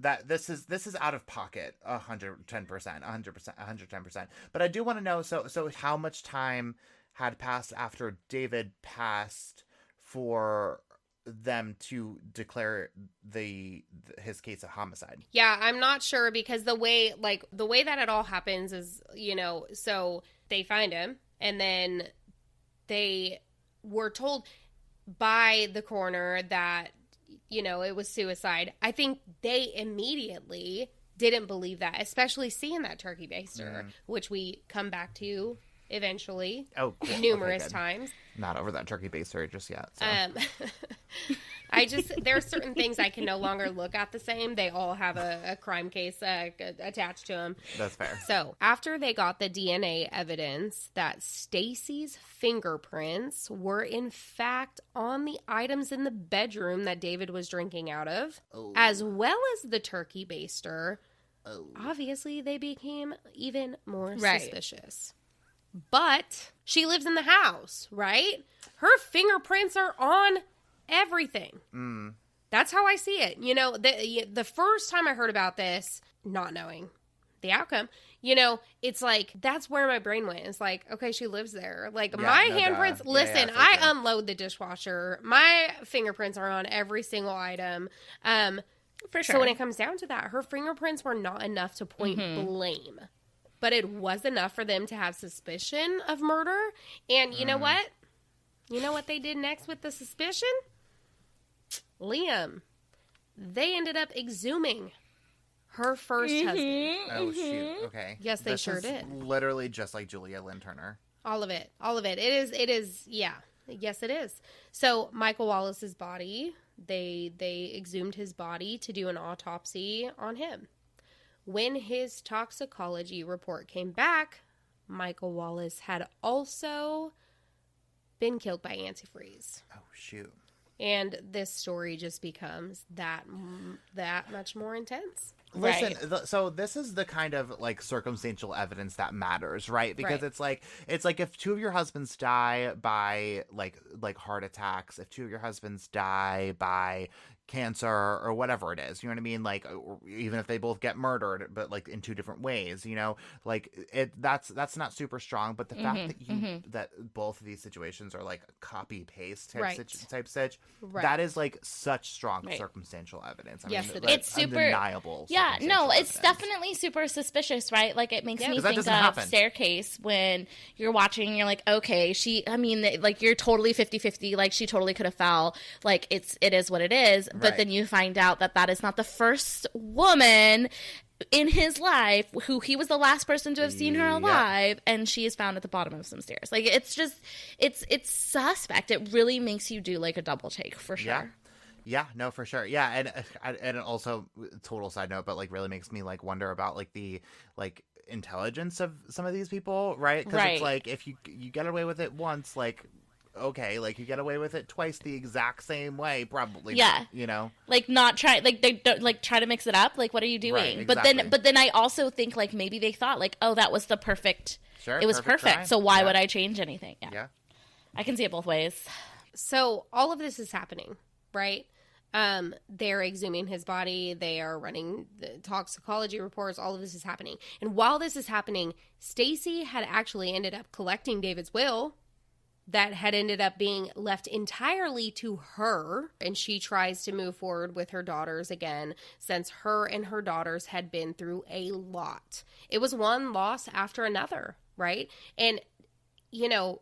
that this is out of pocket 110%, 110%. But I do want to know so how much time had passed after David passed for them to declare his case a homicide? Yeah, I'm not sure because the way that it all happens is, you know, so they find him and then they were told by the coroner that, you know, it was suicide. I think they immediately didn't believe that, especially seeing that turkey baster, which we come back to eventually. Oh, cool. Numerous times. Not over that turkey baster just yet. So. There are certain things I can no longer look at the same. They all have a crime case attached to them. That's fair. So after they got the DNA evidence that Stacey's fingerprints were in fact on the items in the bedroom that David was drinking out of, as well as the turkey baster, obviously they became even more suspicious. But she lives in the house, right? Her fingerprints are on everything. That's how I see it. You know, the first time I heard about this, not knowing the outcome, you know, it's like, that's where my brain went. It's like, okay, she lives there. Like, my handprints, listen, I unload the dishwasher. My fingerprints are on every single item. For sure. So when it comes down to that, her fingerprints were not enough to point blame. But it was enough for them to have suspicion of murder. And you know what? You know what they did next with the suspicion? Liam. They ended up exhuming her first husband. Oh, shoot. Okay. Yes, they sure did. Literally just like Julia Lynn Turner. All of it. All of it. It is, yeah. Yes, it is. So Michael Wallace's body, they exhumed his body to do an autopsy on him. When his toxicology report came back, Michael Wallace had also been killed by antifreeze. Oh, shoot. And this story just becomes that much more intense. Listen, so this is the kind of like circumstantial evidence that matters, right? Because it's like if two of your husbands die by like heart attacks, if two of your husbands die by cancer or whatever it is, you know what I mean? Like, even if they both get murdered, but like in two different ways, you know, like that's not super strong. But the fact that that both of these situations are like copy paste type stitch, that is like such strong circumstantial evidence. I mean, it's super undeniable. Yeah, no, it's evidence. Definitely super suspicious, right? Like, it makes me think of happen. Staircase when you're watching and you're like, okay, like, you're totally 50-50, like, she totally could have fell, like, it is what it is, but then you find out that is not the first woman in his life who he was the last person to have seen her alive, and she is found at the bottom of some stairs. Like, it's just, it's suspect. It really makes you do, like, a double take, for sure. Yeah, no, for sure. Yeah, and also, total side note, but like really makes me like wonder about like the like intelligence of some of these people, right? Because it's like if you get away with it once, like okay, like you get away with it twice the exact same way, probably. Yeah, not, you know, like not try, like they don't like try to mix it up. Like, what are you doing? Right, exactly. But then I also think like maybe they thought like, oh, that was the perfect. Sure, it was perfect. So why would I change anything? Yeah, I can see it both ways. So all of this is happening, right? They're exhuming his body. They are running the toxicology reports. All of this is happening. And while this is happening, Stacey had actually ended up collecting David's will that had ended up being left entirely to her. And she tries to move forward with her daughters again, since her and her daughters had been through a lot. It was one loss after another, right? And, you know,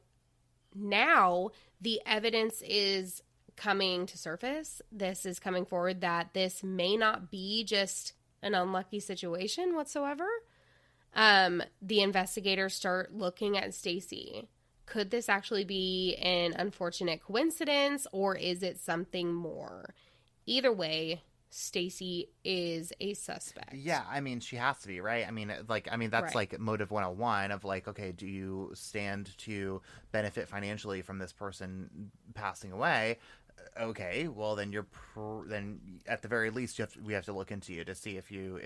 now the evidence is coming to surface. This is coming forward that this may not be just an unlucky situation whatsoever. The investigators start looking at Stacey. Could this actually be an unfortunate coincidence, or is it something more? Either way, Stacey is a suspect. Yeah, I mean, she has to be, right? I mean, that's like motive 101 of like, okay, do you stand to benefit financially from this person passing away? Okay, well then then at the very least we have to look into you to see if you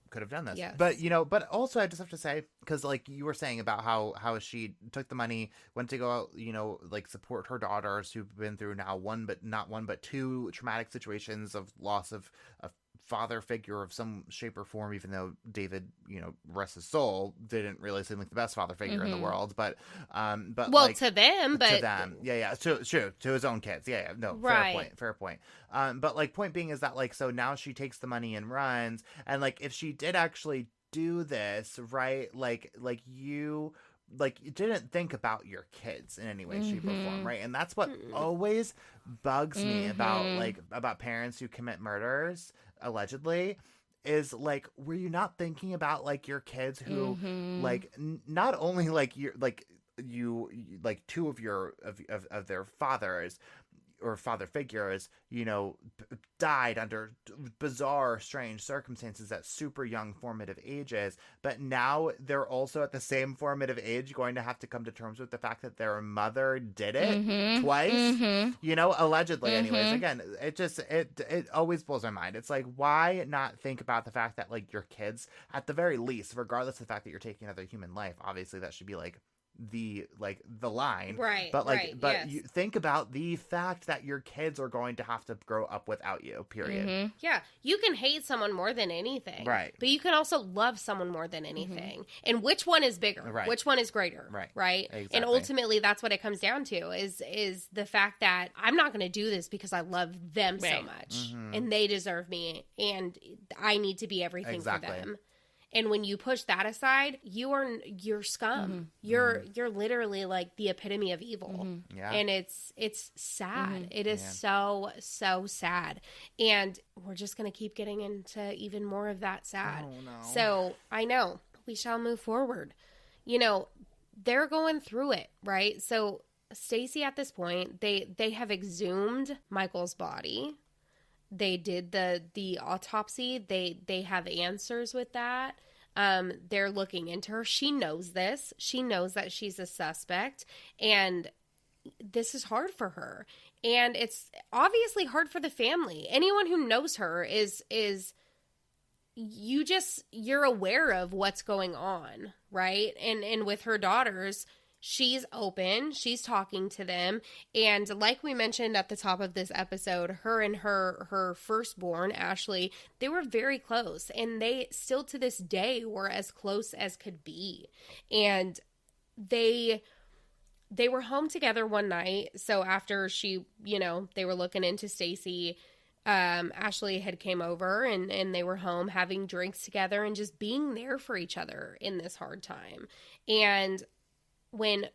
could have done this. Yes. But also I just have to say, because like you were saying about how she took the money, went to go out, like support her daughters who've been through now not one but two traumatic situations of loss of a father figure of some shape or form, even though David, rest his soul, didn't really seem like the best father figure in the world, but well, like, to them, to his own kids, no, right. fair point. But like, point being is that like, so now she takes the money and runs, and like, if she did actually do this, right, like you didn't think about your kids in any way, shape, or form, right? And that's what always bugs me about parents who commit murders, allegedly, is like, were you not thinking about like your kids who like not only like you're like you like two of your of their fathers or father figures, you know, died under bizarre, strange circumstances at super young formative ages. But now they're also at the same formative age going to have to come to terms with the fact that their mother did it twice, you know, allegedly anyways. Again, it always blows my mind. It's like, why not think about the fact that, like, your kids, at the very least, regardless of the fact that you're taking another human life, obviously that should be like the line, right? But like, right, but yes. you think about the fact that your kids are going to have to grow up without you, period. Yeah, you can hate someone more than anything, right? But you can also love someone more than anything. And which one is bigger? Right. Which one is greater? Right? Exactly. And ultimately, that's what it comes down to is the fact that I'm not going to do this because I love them so much, and they deserve me, and I need to be everything for them. And when you push that aside, you're scum. You're literally like the epitome of evil. Yeah. And it's sad. It is so sad. And we're just going to keep getting into even more of that sad. Oh, no. So I know we shall move forward. You know, they're going through it, right? So Stacey, at this point, they have exhumed Michael's body. They did the autopsy. They have answers with that. They're looking into her. She knows this. She knows that she's a suspect, and this is hard for her. And it's obviously hard for the family. Anyone who knows her is you're aware of what's going on, right? And with her daughters, she's open, she's talking to them, and like we mentioned at the top of this episode, her and her firstborn, Ashley, they were very close, and they still to this day were as close as could be. And they were home together one night. So after she, you know, they were looking into Stacey, Ashley had came over and they were home having drinks together and just being there for each other in this hard time. And when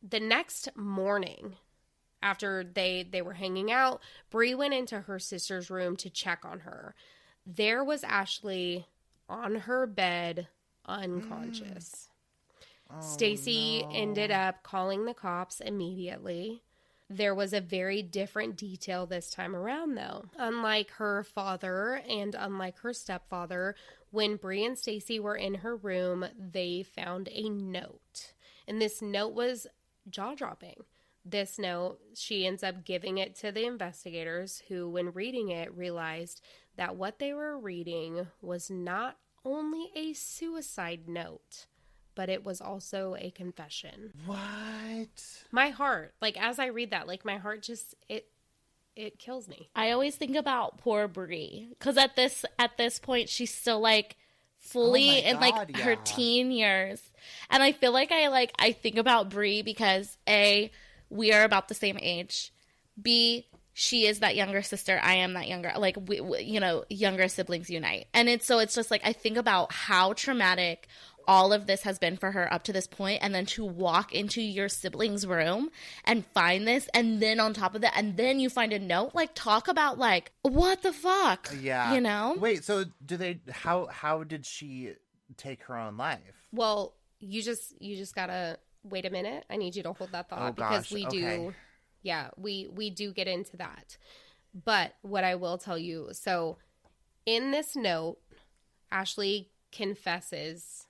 the next morning, after they were hanging out, Bree went into her sister's room to check on her. There was Ashley on her bed, unconscious. Stacey ended up calling the cops immediately. There was a very different detail this time around, though. Unlike her father and unlike her stepfather, when Bree and Stacey were in her room, they found a note. And this note was jaw-dropping. This note, she ends up giving it to the investigators who, when reading it, realized that what they were reading was not only a suicide note, but it was also a confession. What? My heart, like, as I read that, like, my heart just, it kills me. I always think about poor Bree, because at this point, she's still, like, fully in like her teen years, and I feel like I think about Bree because A, we are about the same age, B, she is that younger sister, I am that younger, like we you know, younger siblings unite, and it's just like I think about how traumatic all of this has been for her up to this point, and then to walk into your sibling's room and find this, and then on top of that, and then you find a note, like, talk about, like, what the fuck? Yeah. You know? Wait, so how did she take her own life? Well, you just gotta wait a minute. I need you to hold that thought, because we do get into that. But what I will tell you, so in this note, Ashley confesses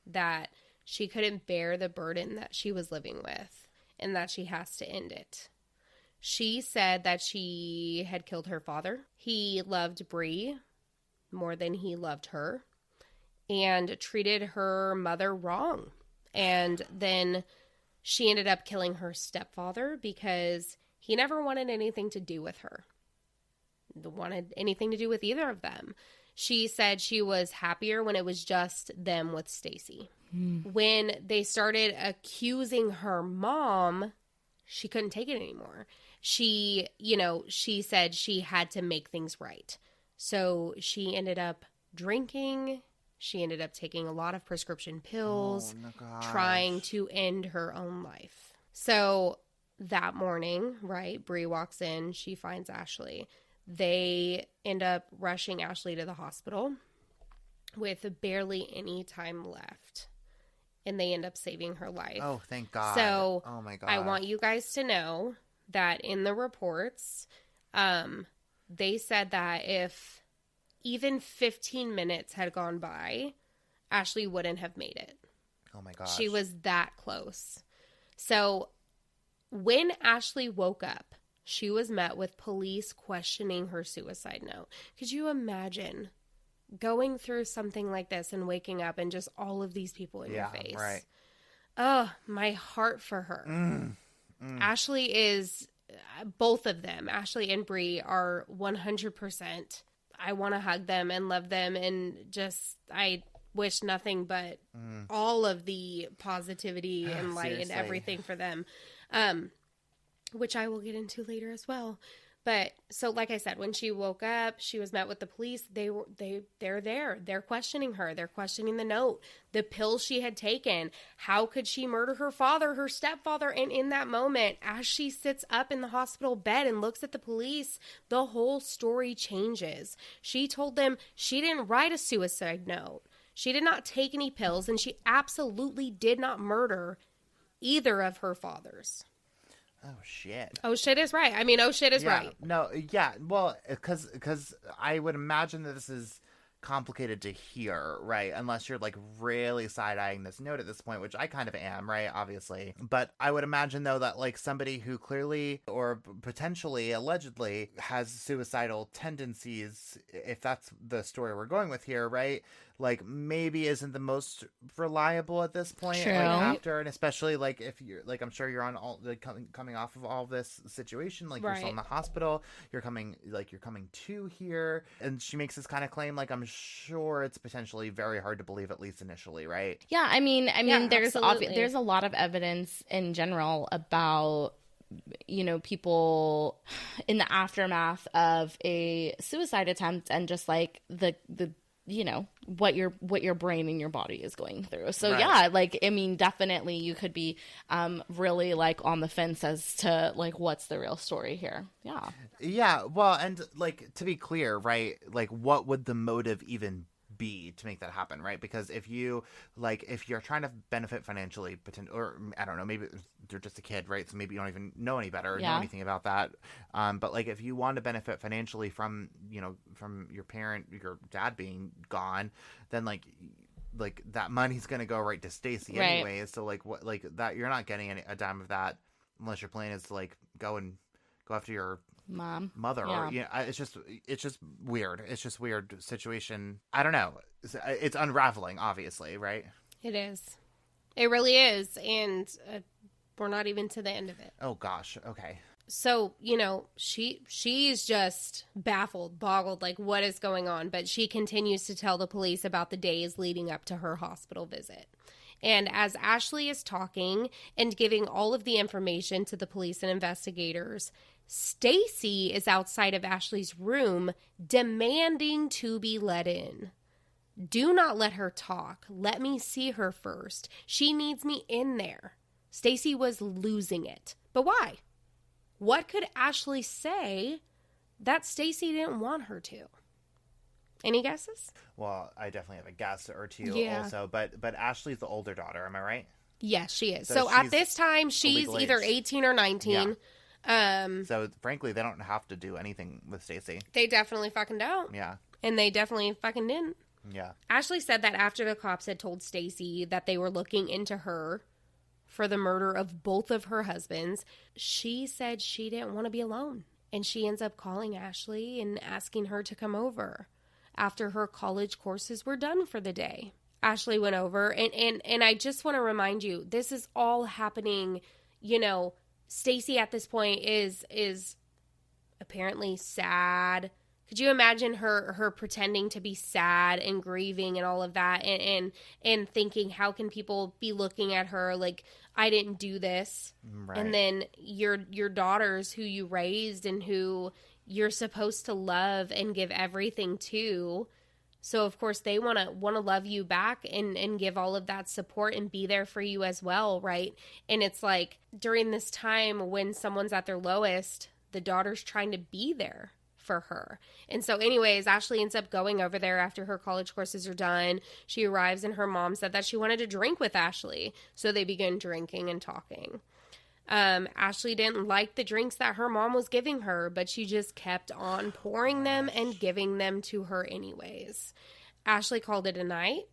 that she couldn't bear the burden that she was living with and that she has to end it. She said that she had killed her father. He loved Bree more than he loved her and treated her mother wrong. And then she ended up killing her stepfather because he never wanted anything to do with her. Wanted anything to do with either of them. She said she was happier when it was just them with Stacey. When they started accusing her mom, she couldn't take it anymore. She said she had to make things right. So she ended up drinking. She ended up taking a lot of prescription pills, trying to end her own life. So that morning, right, Bree walks in. She finds Ashley. They end up rushing Ashley to the hospital with barely any time left. And they end up saving her life. Oh, thank God. So, oh my God. I want you guys to know that in the reports, they said that if even 15 minutes had gone by, Ashley wouldn't have made it. Oh my gosh. She was that close. So when Ashley woke up, she was met with police questioning her suicide note. Could you imagine going through something like this and waking up and just all of these people in your face? Right. Oh, my heart for her. Ashley is, both of them, Ashley and Bree, are 100%. I want to hug them and love them, and just, I wish nothing but all of the positivity and light and everything for them, which I will get into later as well. But so, like I said, when she woke up, she was met with the police. They're there. They're questioning her. They're questioning the note, the pills she had taken. How could she murder her father, her stepfather? And in that moment, as she sits up in the hospital bed and looks at the police, the whole story changes. She told them she didn't write a suicide note. She did not take any pills, and she absolutely did not murder either of her fathers. Oh, shit. Oh, shit is right. I mean, oh, shit is right. No, yeah. Well, because I would imagine that this is complicated to hear, right? Unless you're like really side-eyeing this note at this point, which I kind of am, right? Obviously. But I would imagine, though, that like somebody who clearly or potentially, allegedly, has suicidal tendencies, if that's the story we're going with here, right? Like maybe isn't the most reliable at this point. True. Like after, and especially like if you're like, I'm sure you're on all like coming off of all this situation, like you're still in the hospital, you're coming to here, and she makes this kind of claim. Like I'm sure it's potentially very hard to believe, at least initially, right? Yeah, I mean, there's absolutely. a lot of evidence in general about, you know, people in the aftermath of a suicide attempt and just like the you know, what your brain and your body is going through. So yeah, like, I mean, definitely you could be really like on the fence as to like what's the real story here. Yeah, well, and like to be clear, right, like what would the motive even be to make that happen, right? Because if you're trying to benefit financially, or I don't know, maybe they're just a kid, right? So maybe you don't even know any better or know anything about that. But like if you want to benefit financially from your dad being gone, then like that money's gonna go right to Stacey anyway. So like what, like that, you're not getting a dime of that unless your plan is to like go after your mother. It's just weird. It's just weird situation. I don't know. It's unraveling, obviously, right? It is. It really is. And we're not even to the end of it. Oh gosh. Okay. So, you know, she's just baffled, boggled, like what is going on? But she continues to tell the police about the days leading up to her hospital visit. And as Ashley is talking and giving all of the information to the police and investigators, Stacey is outside of Ashley's room demanding to be let in. Do not let her talk. Let me see her first. She needs me in there. Stacey was losing it. But why? What could Ashley say that Stacey didn't want her to? Any guesses? Well, I definitely have a guess or two also, but Ashley's the older daughter, am I right? Yes, she is. So at this time, she's either 18 or 19. Yeah. So frankly, they don't have to do anything with Stacey. They definitely fucking don't. Yeah. And they definitely fucking didn't. Yeah. Ashley said that after the cops had told Stacey that they were looking into her for the murder of both of her husbands, she said she didn't want to be alone. And she ends up calling Ashley and asking her to come over after her college courses were done for the day. Ashley went over, and I just want to remind you, this is all happening, you know, Stacey at this point is apparently sad. Could you imagine her pretending to be sad and grieving and all of that, and thinking, how can people be looking at her like, I didn't do this? Right. And then your daughters who you raised and who you're supposed to love and give everything to. So of course they want to love you back and give all of that support and be there for you as well, right? And it's like during this time when someone's at their lowest, the daughter's trying to be there for her. And so anyways, Ashley ends up going over there after her college courses are done. She arrives and her mom said that she wanted to drink with Ashley. So they begin drinking and talking. Ashley didn't like the drinks that her mom was giving her, but she just kept on pouring them and giving them to her anyways. Ashley called it a night.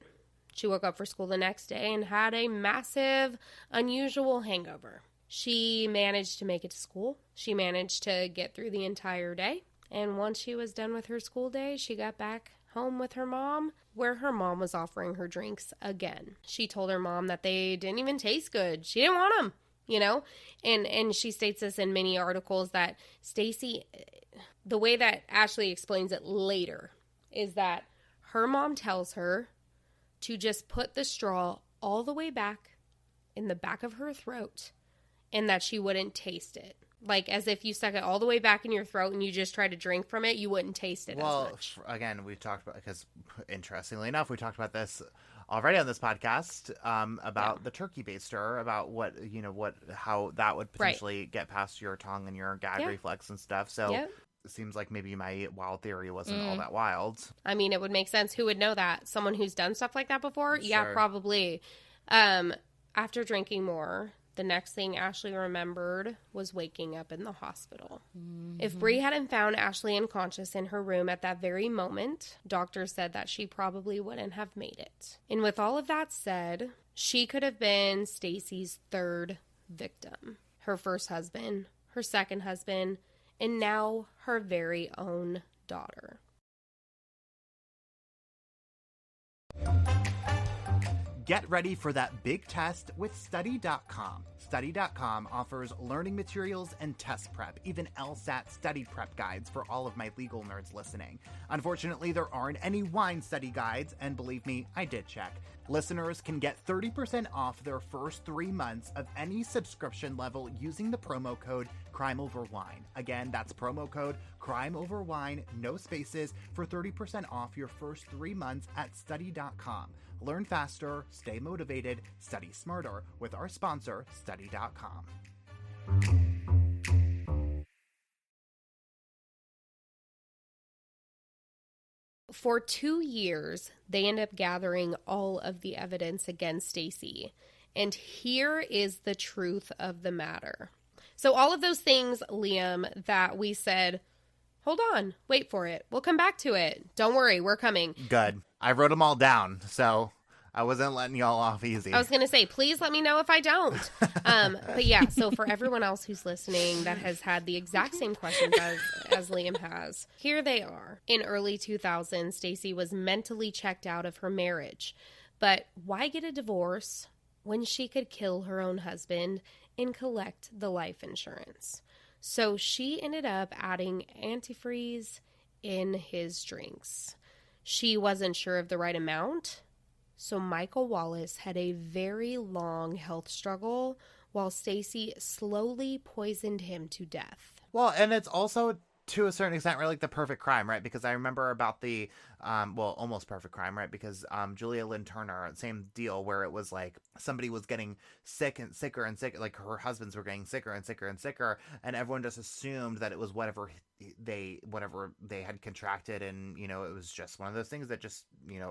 She woke up for school the next day and had a massive, unusual hangover. She managed to make it to school. She managed to get through the entire day. And once she was done with her school day, she got back home with her mom, where her mom was offering her drinks again. She told her mom that they didn't even taste good. She didn't want them. You know, and she states this in many articles that Stacey, the way that Ashley explains it later, is that her mom tells her to just put the straw all the way back in the back of her throat and that she wouldn't taste it. Like as if you stuck it all the way back in your throat and you just try to drink from it, you wouldn't taste it as much. Well, again, we've talked about, because interestingly enough, we talked about this already on this podcast about the turkey baster, about how that would potentially get past your tongue and your gag reflex and stuff. So it seems like maybe my wild theory wasn't all that wild. I mean, it would make sense. Who would know that? Someone who's done stuff like that before? Sure. Yeah, probably. After drinking more, the next thing Ashley remembered was waking up in the hospital. Mm-hmm. If Bree hadn't found Ashley unconscious in her room at that very moment, doctors said that she probably wouldn't have made it. And with all of that said, she could have been Stacey's third victim. Her first husband, her second husband, and now her very own daughter. Get ready for that big test with Study.com. Study.com offers learning materials and test prep, even LSAT study prep guides for all of my legal nerds listening. Unfortunately, there aren't any wine study guides, and believe me, I did check. Listeners can get 30% off their first 3 months of any subscription level using the promo code CrimeOverWine. Again, that's promo code CrimeOverWine, no spaces, for 30% off your first 3 months at Study.com. Learn faster, stay motivated, study smarter with our sponsor, Study.com. For 2 years, they end up gathering all of the evidence against Stacey. And here is the truth of the matter. So all of those things, Liam, that we said, hold on, wait for it. We'll come back to it. Don't worry, we're coming. Good. I wrote them all down, so I wasn't letting y'all off easy. I was going to say, please let me know if I don't. But yeah, so for everyone else who's listening that has had the exact same questions as Liam has, here they are. In early 2000, Stacey was mentally checked out of her marriage. But why get a divorce when she could kill her own husband and collect the life insurance? So she ended up adding antifreeze in his drinks. She wasn't sure of the right amount, so Michael Wallace had a very long health struggle while Stacey slowly poisoned him to death. Well, and it's also, to a certain extent, really like the perfect crime, right? Because I remember about the, almost perfect crime, right? Because Julia Lynn Turner, same deal, where it was like somebody was getting sick and sicker and sick, like her husbands were getting sicker and sicker and sicker, and everyone just assumed that it was whatever they had contracted, and it was just one of those things that just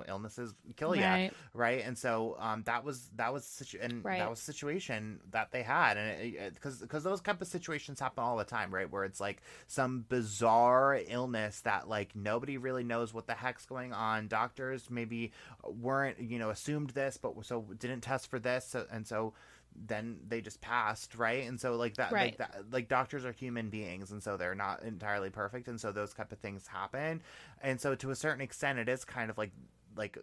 illnesses kill you, right? And so that was the situation that they had, and because those type of situations happen all the time, right? Where it's like some bizarre illness that like nobody really knows what the heck's going on. Doctors maybe weren't assumed this, but so didn't test for this, and so then they just passed, right? And so like that, like doctors are human beings, and so they're not entirely perfect, and so those type of things happen. And so to a certain extent, it is kind of like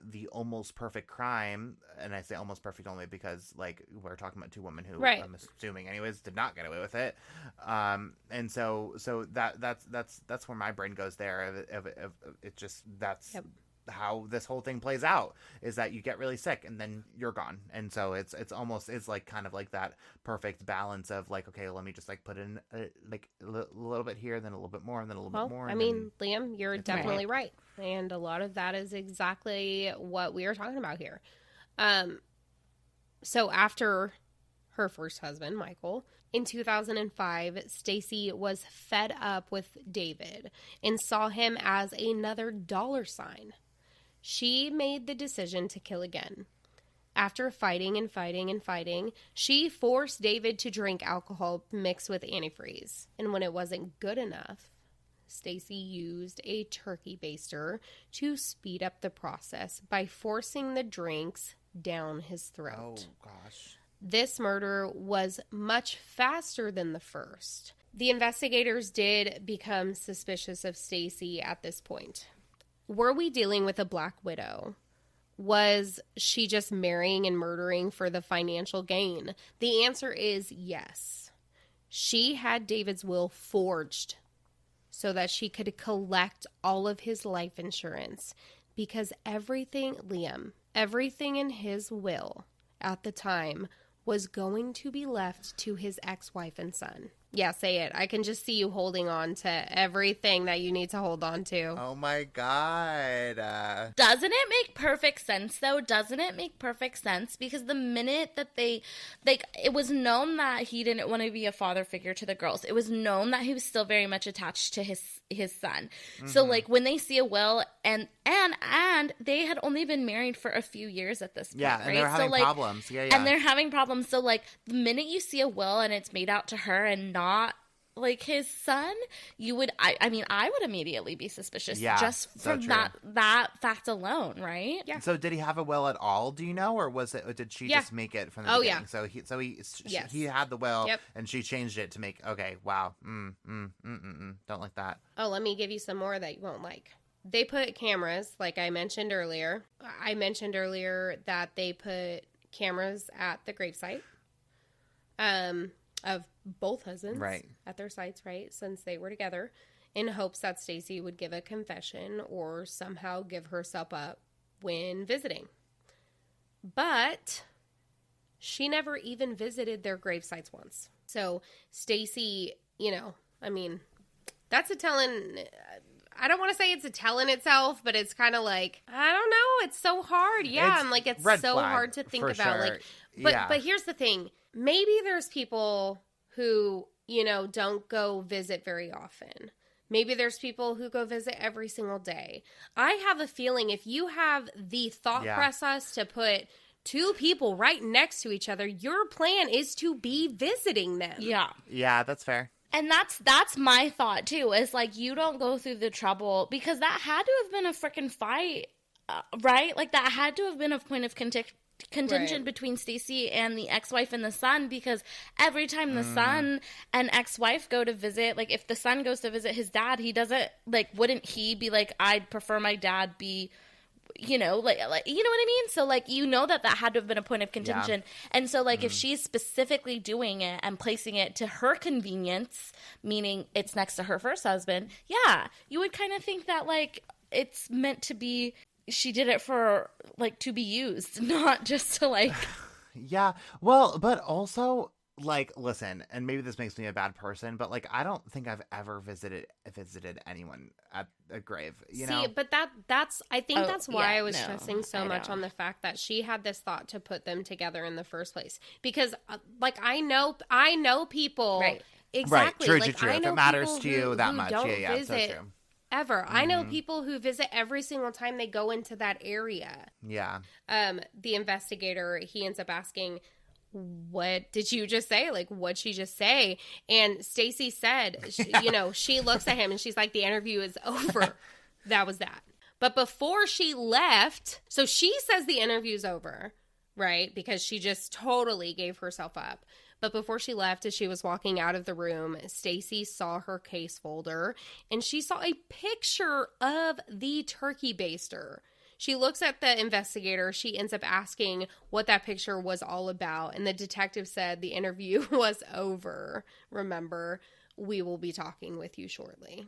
the almost perfect crime, and I say almost perfect only because like we're talking about two women who I'm assuming anyways did not get away with it, and so that's where my brain goes there. It just that's. Yep. How this whole thing plays out is that you get really sick and then you're gone, and so it's like kind of like that perfect balance of like, okay, let me just like put in a little bit here, then a little bit more, and then a little bit more. I mean, Liam, you're definitely right, and a lot of that is exactly what we are talking about here. So after her first husband, Michael, in 2005, Stacey was fed up with David and saw him as another dollar sign. She made the decision to kill again. After fighting and fighting and fighting, she forced David to drink alcohol mixed with antifreeze. And when it wasn't good enough, Stacey used a turkey baster to speed up the process by forcing the drinks down his throat. Oh, gosh. This murder was much faster than the first. The investigators did become suspicious of Stacey at this point. Were we dealing with a black widow? Was she just marrying and murdering for the financial gain? The answer is yes. She had David's will forged so that she could collect all of his life insurance because everything in his will at the time was going to be left to his ex-wife and son. Yeah, say it. I can just see you holding on to everything that you need to hold on to. Oh my God. Doesn't it make perfect sense, though? Doesn't it make perfect sense? Because the minute that they, like, it was known that he didn't want to be a father figure to the girls. It was known that he was still very much attached to his son. Mm-hmm. So, like, when they see a will, and they had only been married for a few years at this point, yeah, and right? they're having problems. Yeah. And they're having problems. So, like, the minute you see a will and it's made out to her and not like his son, you would I mean I would immediately be suspicious just from that fact alone, right? Yeah. So did he have a will at all, do you know, or did she just make it from the beginning? Yeah. He had the will and she changed it to make don't like that. Oh, let me give you some more that you won't like. They put cameras, like I mentioned earlier. I mentioned earlier that they put cameras at the gravesite. Of both husbands at their sites, right, since they were together, in hopes that Stacey would give a confession or somehow give herself up when visiting. But she never even visited their gravesites once. So Stacey, that's a telling. I don't want to say it's a tell in itself, but it's kind of like, I don't know, it's so hard. Yeah, and like it's so hard to think about. Sure. Like, but here's the thing. Maybe there's people who, don't go visit very often. Maybe there's people who go visit every single day. I have a feeling if you have the thought process to put two people right next to each other, your plan is to be visiting them. Yeah. Yeah, that's fair. And that's my thought, too, is like you don't go through the trouble because that had to have been a freaking fight, right? Like that had to have been a point of contention between Stacey and the ex-wife and the son, because every time the son and ex-wife go to visit, like if the son goes to visit his dad, he doesn't, like, wouldn't he be like, I'd prefer my dad be, like you know what I mean? So like, that had to have been a point of contention. Yeah. And so like if she's specifically doing it and placing it to her convenience, meaning it's next to her first husband, you would kind of think that like it's meant to be, she did it for, like, to be used, not just to, like... Yeah, well, but also, like, listen, and maybe this makes me a bad person, but, like, I don't think I've ever visited anyone at a grave, you know? See, but that's why I was stressing so much on the fact that she had this thought to put them together in the first place. Because, like, I know people... Right. Exactly. Right, true. If it matters to you that much, yeah, so true. Ever. Mm-hmm. I know people who visit every single time they go into that area. Yeah. The investigator, he ends up asking, what did you just say? Like, what'd she just say? And Stacey said, she looks at him and she's like, the interview is over. That was that. But before she left, so she says the interview's over, right? Because she just totally gave herself up. But before she left, as she was walking out of the room, Stacey saw her case folder and she saw a picture of the turkey baster. She looks at the investigator. She ends up asking what that picture was all about. And the detective said the interview was over. Remember, we will be talking with you shortly.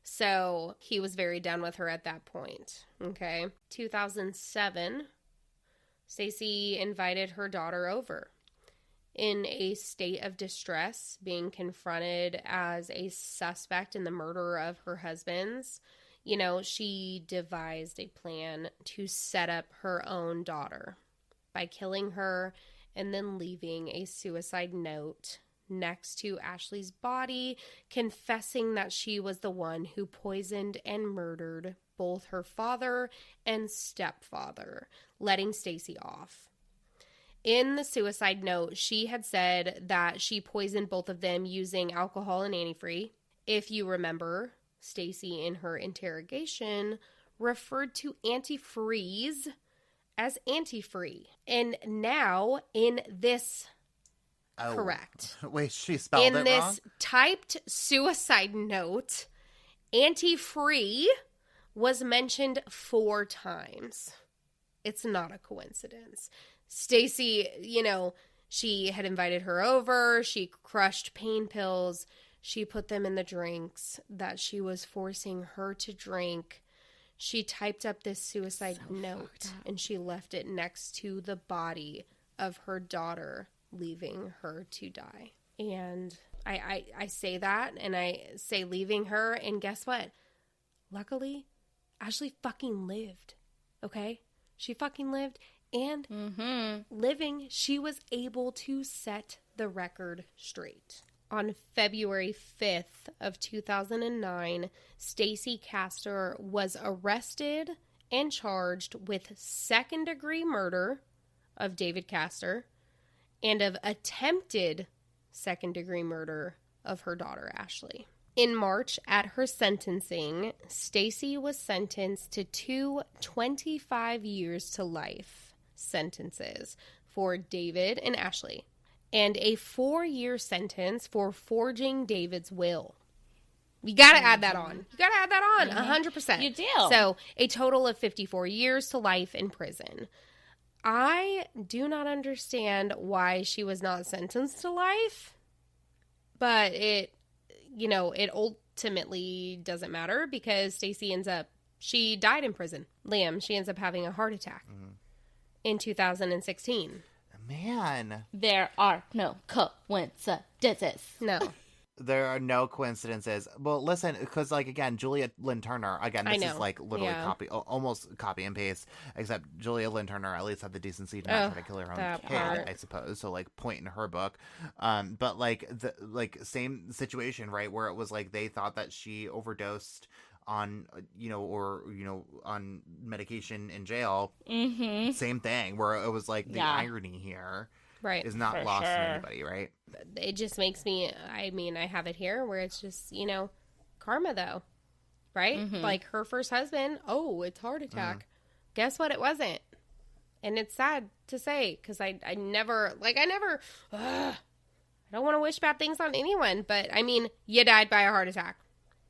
So he was very done with her at that point. Okay. 2007, Stacey invited her daughter over. In a state of distress, being confronted as a suspect in the murder of her husbands, she devised a plan to set up her own daughter by killing her and then leaving a suicide note next to Ashley's body, confessing that she was the one who poisoned and murdered both her father and stepfather, letting Stacey off. In the suicide note, she had said that she poisoned both of them using alcohol and antifree. If you remember, Stacey in her interrogation referred to antifreeze as antifree. And now in this correct. Wait, she spelled it wrong? In this typed suicide note, antifree was mentioned 4 times. It's not a coincidence. Stacey, she had invited her over. She crushed pain pills. She put them in the drinks that she was forcing her to drink. She typed up this suicide note and she left it next to the body of her daughter, leaving her to die. And I say that, and I say leaving her, and guess what? Luckily, Ashley fucking lived, okay? She fucking lived, and living, she was able to set the record straight. On February 5th of 2009, Stacey Castor was arrested and charged with second-degree murder of David Castor and of attempted second-degree murder of her daughter, Ashley. In March, at her sentencing, Stacey was sentenced to 2 25 years to life sentences for David and Ashley, and a 4-year sentence for forging David's will. You gotta add that on. 100%. You do. So, a total of 54 years to life in prison. I do not understand why she was not sentenced to life, but it ultimately doesn't matter because Stacey she died in prison. Liam, she ends up having a heart attack in 2016. Man. There are no coincidences. No. There are no coincidences. Well, listen, because, again, Julia Lynn Turner, this is, literally almost copy and paste, except Julia Lynn Turner at least had the decency to not try to kill her own kid, I suppose. So, point in her book. But, same situation, right, where it was, they thought that she overdosed on, on medication in jail. Mm-hmm. Same thing, where it was, the irony here. Right. Is not lost on anybody, right? It just makes me, I have it here where it's just, karma though, right? Mm-hmm. Her first husband, it's heart attack. Guess what? It wasn't. And it's sad to say because I never, I don't want to wish bad things on anyone, but you died by a heart attack.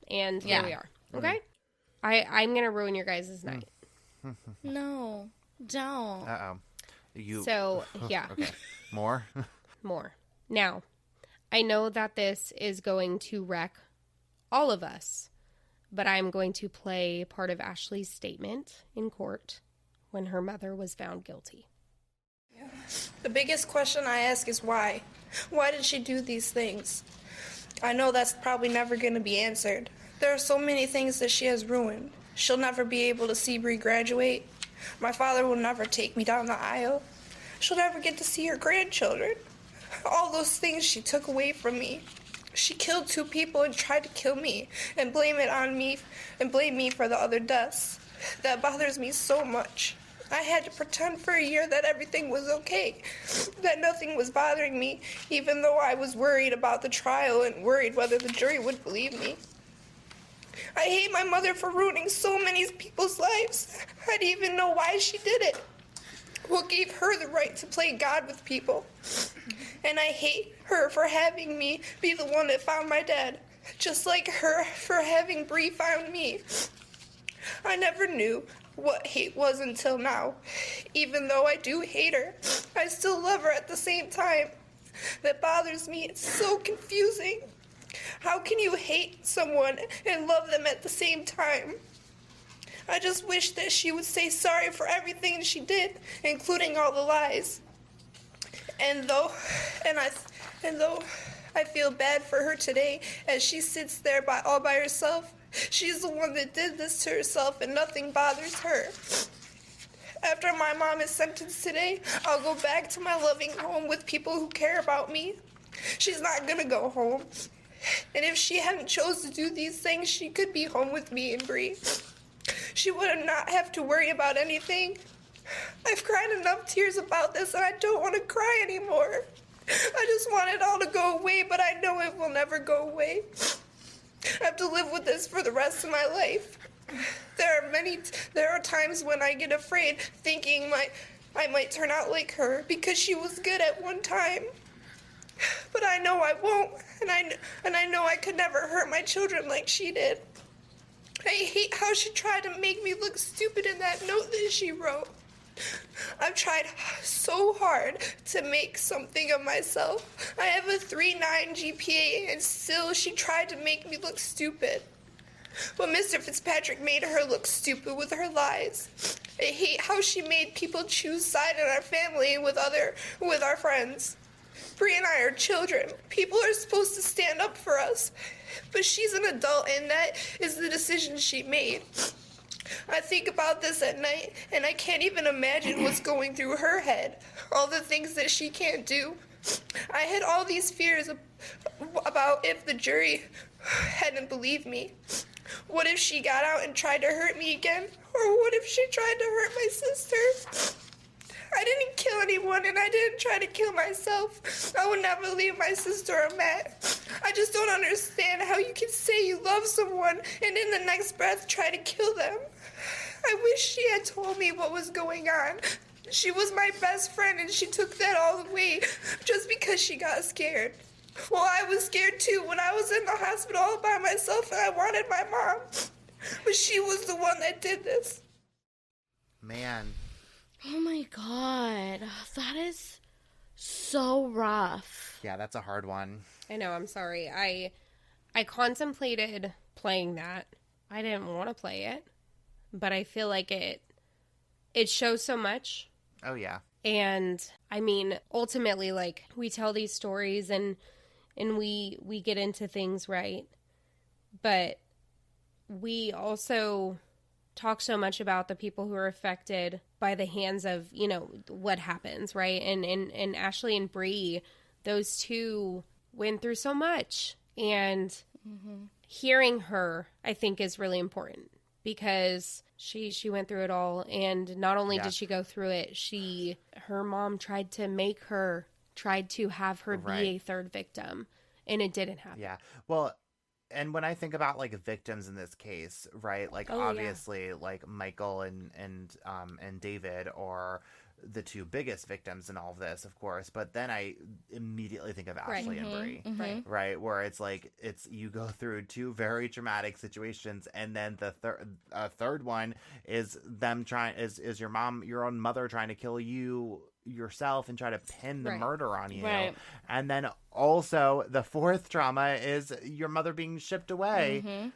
And here we are. Okay? I'm going to ruin your guys' night. No, don't. Uh-oh. So, yeah. Okay. More? More. Now, I know that this is going to wreck all of us, but I'm going to play part of Ashley's statement in court when her mother was found guilty. The biggest question I ask is why? Why did she do these things? I know that's probably never going to be answered. There are so many things that she has ruined. She'll never be able to see Bree graduate. My father will never take me down the aisle. She'll never get to see her grandchildren. All those things she took away from me. She killed 2 people and tried to kill me and blame it on me and blame me for the other deaths. That bothers me so much. I had to pretend for a year that everything was okay, that nothing was bothering me, even though I was worried about the trial and worried whether the jury would believe me. I hate my mother for ruining so many people's lives. I didn't even know why she did it. What gave her the right to play God with people? And I hate her for having me be the one that found my dad, just like her for having Bree found me. I never knew what hate was until now. Even though I do hate her, I still love her at the same time. That bothers me. It's so confusing. How can you hate someone and love them at the same time? I just wish that she would say sorry for everything she did, including all the lies. And though I feel bad for her today as she sits there all by herself, she's the one that did this to herself and nothing bothers her. After my mom is sentenced today, I'll go back to my loving home with people who care about me. She's not gonna go home. And if she hadn't chose to do these things, she could be home with me and Bree. She would not have to worry about anything. I've cried enough tears about this, and I don't want to cry anymore. I just want it all to go away, but I know it will never go away. I have to live with this for the rest of my life. There are times when I get afraid, thinking I might turn out like her because she was good at one time. But I know I won't, and I know I could never hurt my children like she did. I hate how she tried to make me look stupid in that note that she wrote. I've tried so hard to make something of myself. I have a 3.9 GPA, and still she tried to make me look stupid. But Mr. Fitzpatrick made her look stupid with her lies. I hate how she made people choose side in our family with our friends. Bree and I are children. People are supposed to stand up for us. But she's an adult, and that is the decision she made. I think about this at night, and I can't even imagine what's going through her head. All the things that she can't do. I had all these fears about if the jury hadn't believed me. What if she got out and tried to hurt me again? Or what if she tried to hurt my sister? I didn't kill anyone, and I didn't try to kill myself. I would never leave my sister or Matt. I just don't understand how you can say you love someone and in the next breath try to kill them. I wish she had told me what was going on. She was my best friend, and she took that all away just because she got scared. Well, I was scared too when I was in the hospital all by myself, and I wanted my mom. But she was the one that did this. Man. Oh my God. That is so rough. Yeah, that's a hard one. I know, I'm sorry. I contemplated playing that. I didn't want to play it, but I feel like it shows so much. Oh yeah. And I mean, ultimately, like, we tell these stories and we get into things, right? But we also talk so much about the people who are affected by the hands of, you know, what happens, right? And Ashley and Bree, those two went through so much. And hearing her, I think, is really important because she went through it all. And not only did she go through it, her mom tried to have her be a third victim, and it didn't happen. Yeah. Well, and when I think about like victims in this case, right? Like obviously like Michael and David are the two biggest victims in all of this, of course, but then I immediately think of Ashley and Bree, right? Where it's like you go through two very traumatic situations, and then the third one is them is your own mother trying to kill you yourself and try to pin the murder on you, and then also the fourth trauma is your mother being shipped away.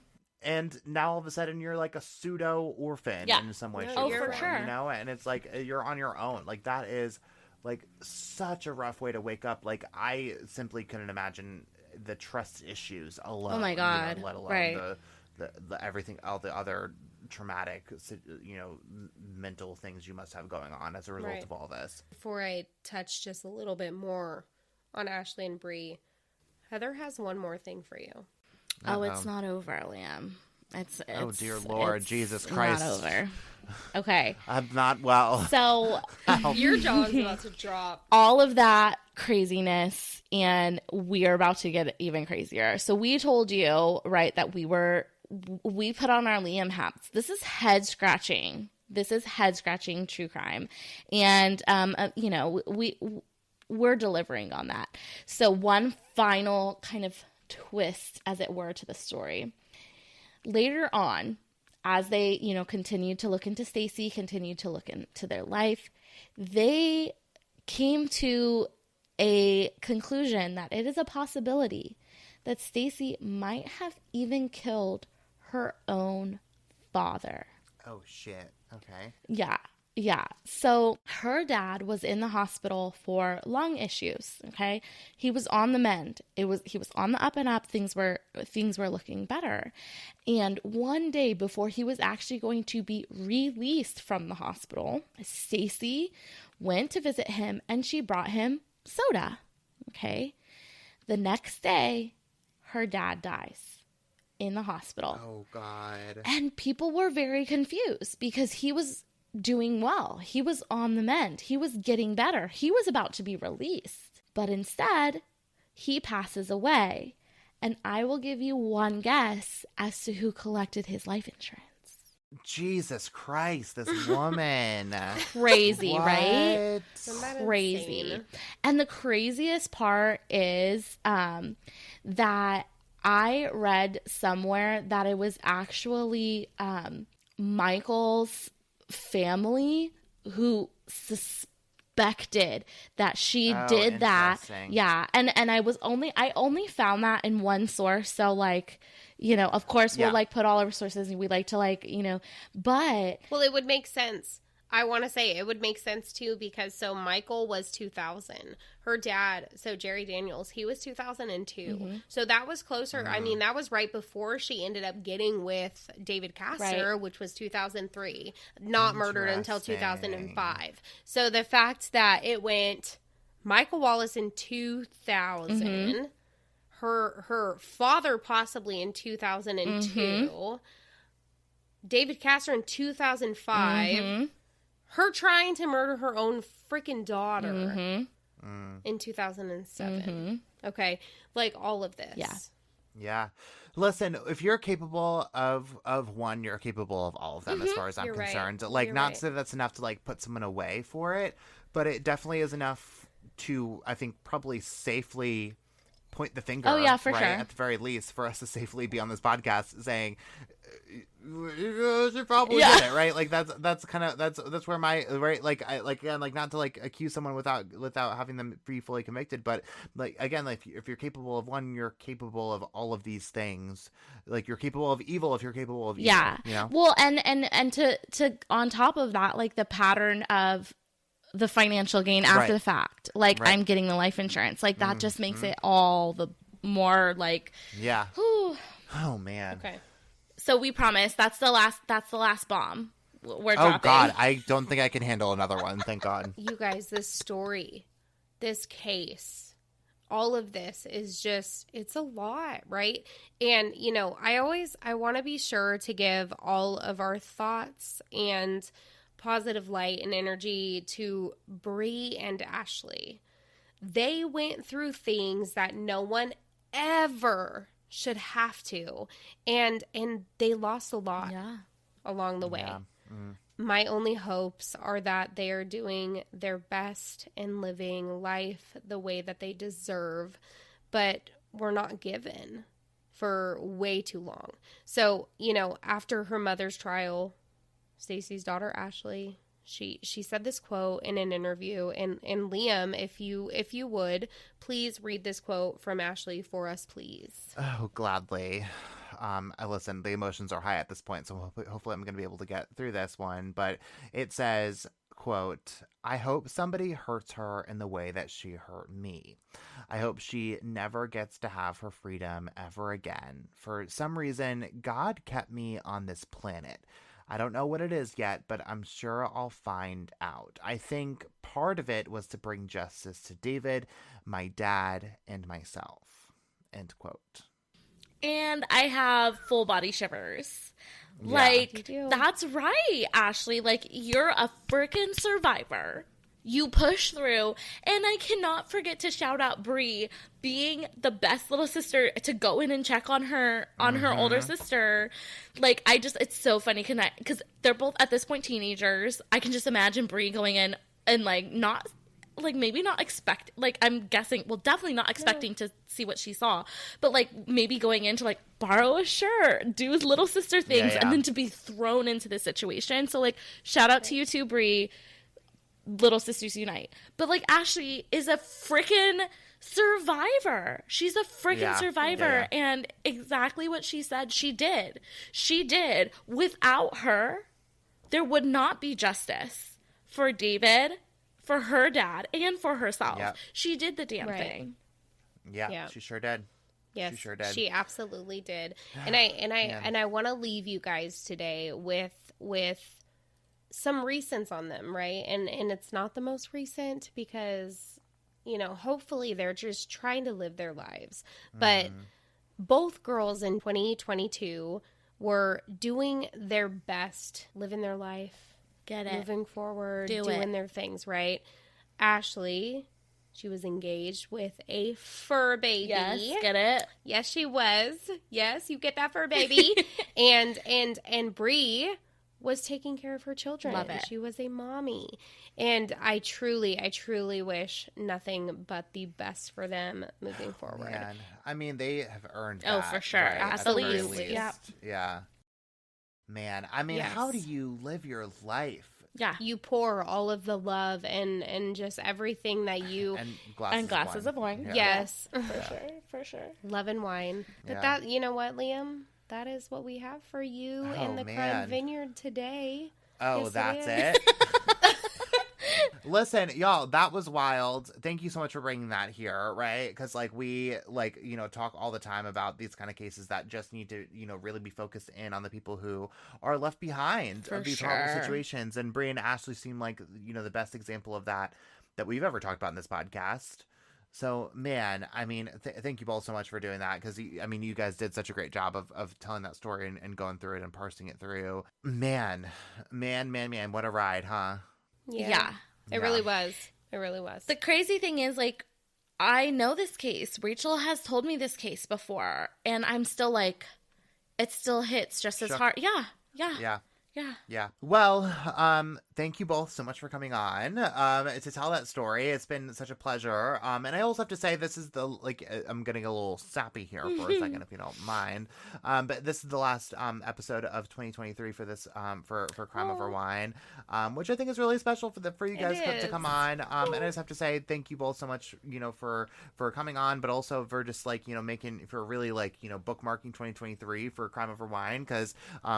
And now all of a sudden you're like a pseudo orphan in some way, shape, or form, you know? And it's like you're on your own. Like that is like such a rough way to wake up. Like I simply couldn't imagine the trust issues alone. Oh my God! You know, let alone the everything, all the other traumatic, you know, mental things you must have going on as a result of all this. Before I touch just a little bit more on Ashley and Bree, Heather has one more thing for you. Oh, it's not over, Liam. It's oh, dear Lord, Jesus Christ. Not over. Okay. I'm not well. So your jaw's about to drop. All of that craziness, and we are about to get even crazier. So we told you, right, that we put on our Liam hats. This is head scratching. This is head scratching true crime. And, you know, we're delivering on that. So one final kind of twist, as it were, to the story. Later on, as they, you know, continued to look into Stacey, continued to look into their life, they came to a conclusion that it is a possibility that Stacey might have even killed her own father. Oh, shit. Okay. Yeah. So her dad was in the hospital for lung issues. Okay. He was on the mend. He was on the up and up. Things were looking better. And one day before he was actually going to be released from the hospital, Stacey went to visit him and she brought him soda. Okay. The next day, her dad dies in the hospital. Oh, God. And people were very confused because he was doing well. He was on the mend. He was getting better. He was about to be released. But instead, he passes away. And I will give you one guess as to who collected his life insurance. Jesus Christ, this woman. Crazy, right? Crazy. Insane. And the craziest part is that I read somewhere that it was actually Michael's family who suspected that she did that. Yeah. And I only found that in one source. So like, you know, of course we'll like put all our sources and we like to like, you know, but. Well, it would make sense. I want to say it would make sense too, because so Michael was 2000. Her dad, so Jerry Daniels, he was 2002. Mm-hmm. So that was closer. I mean, that was right before she ended up getting with David Castor, which was 2003. Not murdered until 2005. So the fact that it went Michael Wallace in 2000, her father possibly in 2002, David Castor in 2005. Her trying to murder her own freaking daughter in 2007. Okay. Like all of this. Yeah. Yeah. Listen, if you're capable of one, you're capable of all of them as far as I'm concerned. Right. Like, not so that's enough to like put someone away for it, but it definitely is enough to, I think, probably safely point the finger. Oh, yeah, for right? sure. At the very least, for us to safely be on this podcast saying, she probably did it, right? Like that's kind of that's where my right, like I like again, like not to like accuse someone without having them be fully convicted, but like again, like if you're capable of one, you're capable of all of these things. Like you're capable of evil if you're capable of evil. Yeah. You know? Well, and to on top of that, like the pattern of the financial gain after the fact, like I'm getting the life insurance, like that just makes it all the more like whew. Oh man. Okay. So we promise that's the last bomb we're dropping. Oh God, I don't think I can handle another one. Thank God. You guys, this story, this case, all of this is just, it's a lot, right? And, you know, I want to be sure to give all of our thoughts and positive light and energy to Bree and Ashley. They went through things that no one ever should have to, and they lost a lot along the way. My only hopes are that they are doing their best and living life the way that they deserve, but were not given for way too long. So, you know, after her mother's trial, Stacey's daughter Ashley, she said this quote in an interview, and Liam, if you would please read this quote from Ashley for us, please. Oh, gladly. Listen, the emotions are high at this point, so hopefully I'm going to be able to get through this one. But it says, quote, "I hope somebody hurts her in the way that she hurt me. I hope she never gets to have her freedom ever again. For some reason, God kept me on this planet. I don't know what it is yet, but I'm sure I'll find out. I think part of it was to bring justice to David, my dad, and myself." End quote. And I have full body shivers. Yeah. Like, that's right, Ashley. Like, you're a freaking survivor. You push through. And I cannot forget to shout out Bree being the best little sister to go in and check on her older sister. Like, it's so funny because they're both at this point teenagers. I can just imagine Bree going in and like not like maybe not expect, like I'm guessing, well, definitely not expecting to see what she saw, but like maybe going in to like borrow a shirt, do little sister things, and then to be thrown into this situation. So like shout out to you too, Bree. Little sisters unite. But like Ashley is a freaking survivor. She's a freaking survivor. And exactly what she said, she did. Without her, there would not be justice for David, for her dad, and for herself. She did the damn thing. Yeah, she sure did. Yes, she sure did. She absolutely did. And I want to leave you guys today with some recents on them, right? And it's not the most recent because, you know, hopefully they're just trying to live their lives. But both girls in 2022 were doing their best, living their life, Get it. moving forward, Do doing it. their things, right? Ashley, she was engaged with a fur baby. Yes, get it? Yes, she was. Yes, you get that fur baby. and Bree was taking care of her children. Love it. She was a mommy. And I truly wish nothing but the best for them moving forward. Man, I mean, they have earned that. Oh, for sure. Right, at the very Absolutely. least. Yeah. Yeah. Man, I mean, Yes. how do you live your life? Yeah. You pour all of the love and just everything that you And And glasses of wine. Yeah. yes, For sure. love and wine. But Yeah. that, you know what, Liam, that is what we have for you in the Crime man. Vineyard today. Oh, Yes, it that's is. it? Listen, y'all, that was wild. Thank you so much for bringing that here, right? Because, like, we, like, you know, talk all the time about these kind of cases that just need to, you know, really be focused in on the people who are left behind For of these sure. horrible situations. And Brie and Ashley seem like, you know, the best example of that we've ever talked about in this podcast. So, man, I mean, thank you both so much for doing that. Because, I mean, you guys did such a great job of telling that story and going through it and parsing it through. Man, what a ride, huh? Yeah. It really was. It really was. The crazy thing is, like, I know this case. Rachel has told me this case before, and I'm still like, it still hits just as Shook. hard. Yeah. Yeah. Well, thank you both so much for coming on to tell that story. It's been such a pleasure. And I also have to say, this is I'm getting a little sappy here for a second, if you don't mind. But this is the last episode of 2023 for this for Crime Over Wine, which I think is really special for you guys to come on. And I just have to say thank you both so much, you know, for coming on, but also for just like, you know, for really like, you know, bookmarking 2023 for Crime Over Wine, because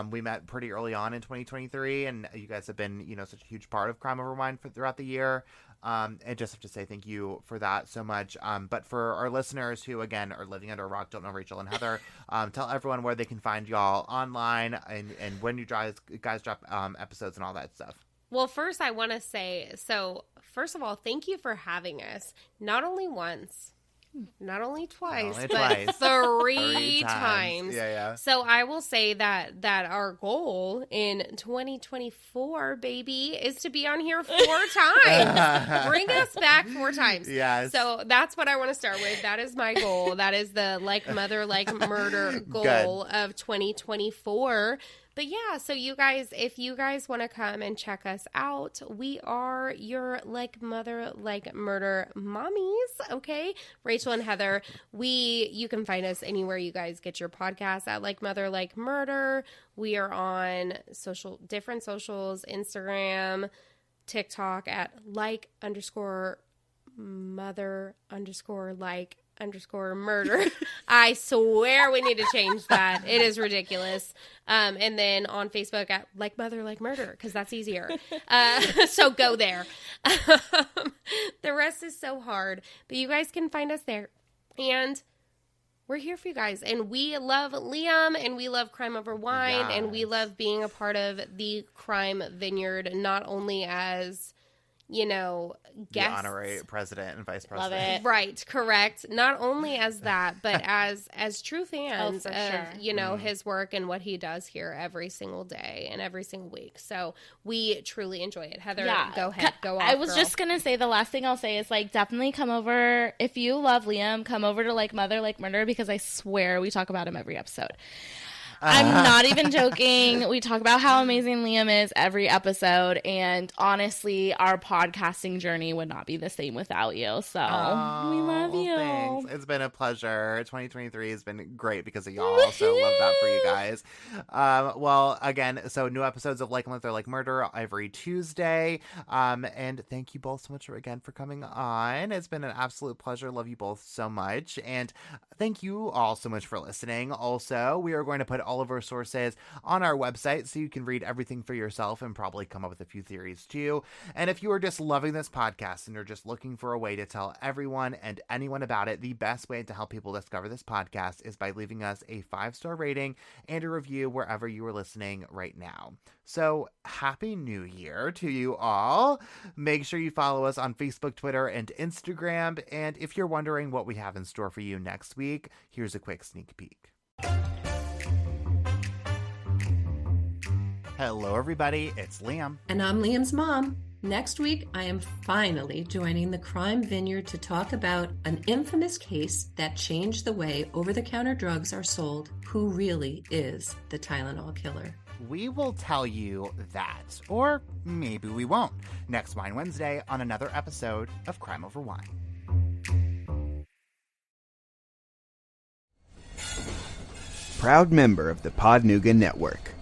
we met pretty early on in 2023, and you guys have been, you know, such a huge part of Crime Over Wine throughout the year. I just have to say thank you for that so much. But for our listeners who, again, are living under a rock, don't know Rachel and Heather, tell everyone where they can find y'all online and when you guys drop episodes and all that stuff. Well, first I want to say, so first of all, thank you for having us. Not only once, not only twice, but three times. Yeah. So I will say that our goal in 2024, baby, is to be on here 4 times. Bring us back 4 times. Yes. So that's what I want to start with. That is my goal. That is the like mother, like murder goal of 2024. But yeah, so you guys, if you guys want to come and check us out, we are your like mother, like murder mommies, okay? Rachel and Heather, you can find us anywhere you guys get your podcast at Like Mother, Like Murder. We are on different socials, Instagram, TikTok at like_mother_like_murder. I swear we need to change that. It is ridiculous. And then on Facebook at Like Mother, Like Murder, because that's easier. So go there. The rest is so hard, but you guys can find us there. And we're here for you guys. And we love Liam, and we love Crime Over Wine, and we love being a part of the Crime Vineyard, not only as, you know, guests. The honorary president and vice Love president. it. Right, correct. Not only as that, but as true fans for of, sure. you know, his work and what he does here every single day and every single week. So we truly enjoy it. Heather, go ahead. Go off, I was girl. just going to say the last thing I'll say is, like, definitely come over. If you love Liam, come over to Like Mother, Like Murder, because I swear we talk about him every episode. I'm not even joking. We talk about how amazing Liam is every episode, and honestly, our podcasting journey would not be the same without you. So we love you. Thanks. It's been a pleasure. 2023 has been great because of y'all. So love that for you guys. Well, again, so new episodes of Like Mother, Like Murder every Tuesday. And thank you both so much again for coming on. It's been an absolute pleasure. Love you both so much. And thank you all so much for listening. Also, we are going to put all of our sources on our website so you can read everything for yourself and probably come up with a few theories too. And if you are just loving this podcast and you're just looking for a way to tell everyone and anyone about it, the best way to help people discover this podcast is by leaving us a 5-star rating and a review wherever you are listening right now. So happy New Year to you all. Make sure you follow us on Facebook, Twitter, and Instagram. And if you're wondering what we have in store for you next week, here's a quick sneak peek. Hello, everybody. It's Liam. And I'm Liam's mom. Next week, I am finally joining the Crime Vineyard to talk about an infamous case that changed the way over-the-counter drugs are sold. Who really is the Tylenol killer? We will tell you that, or maybe we won't, next Wine Wednesday on another episode of Crime Over Wine. Proud member of the Podnuga Network.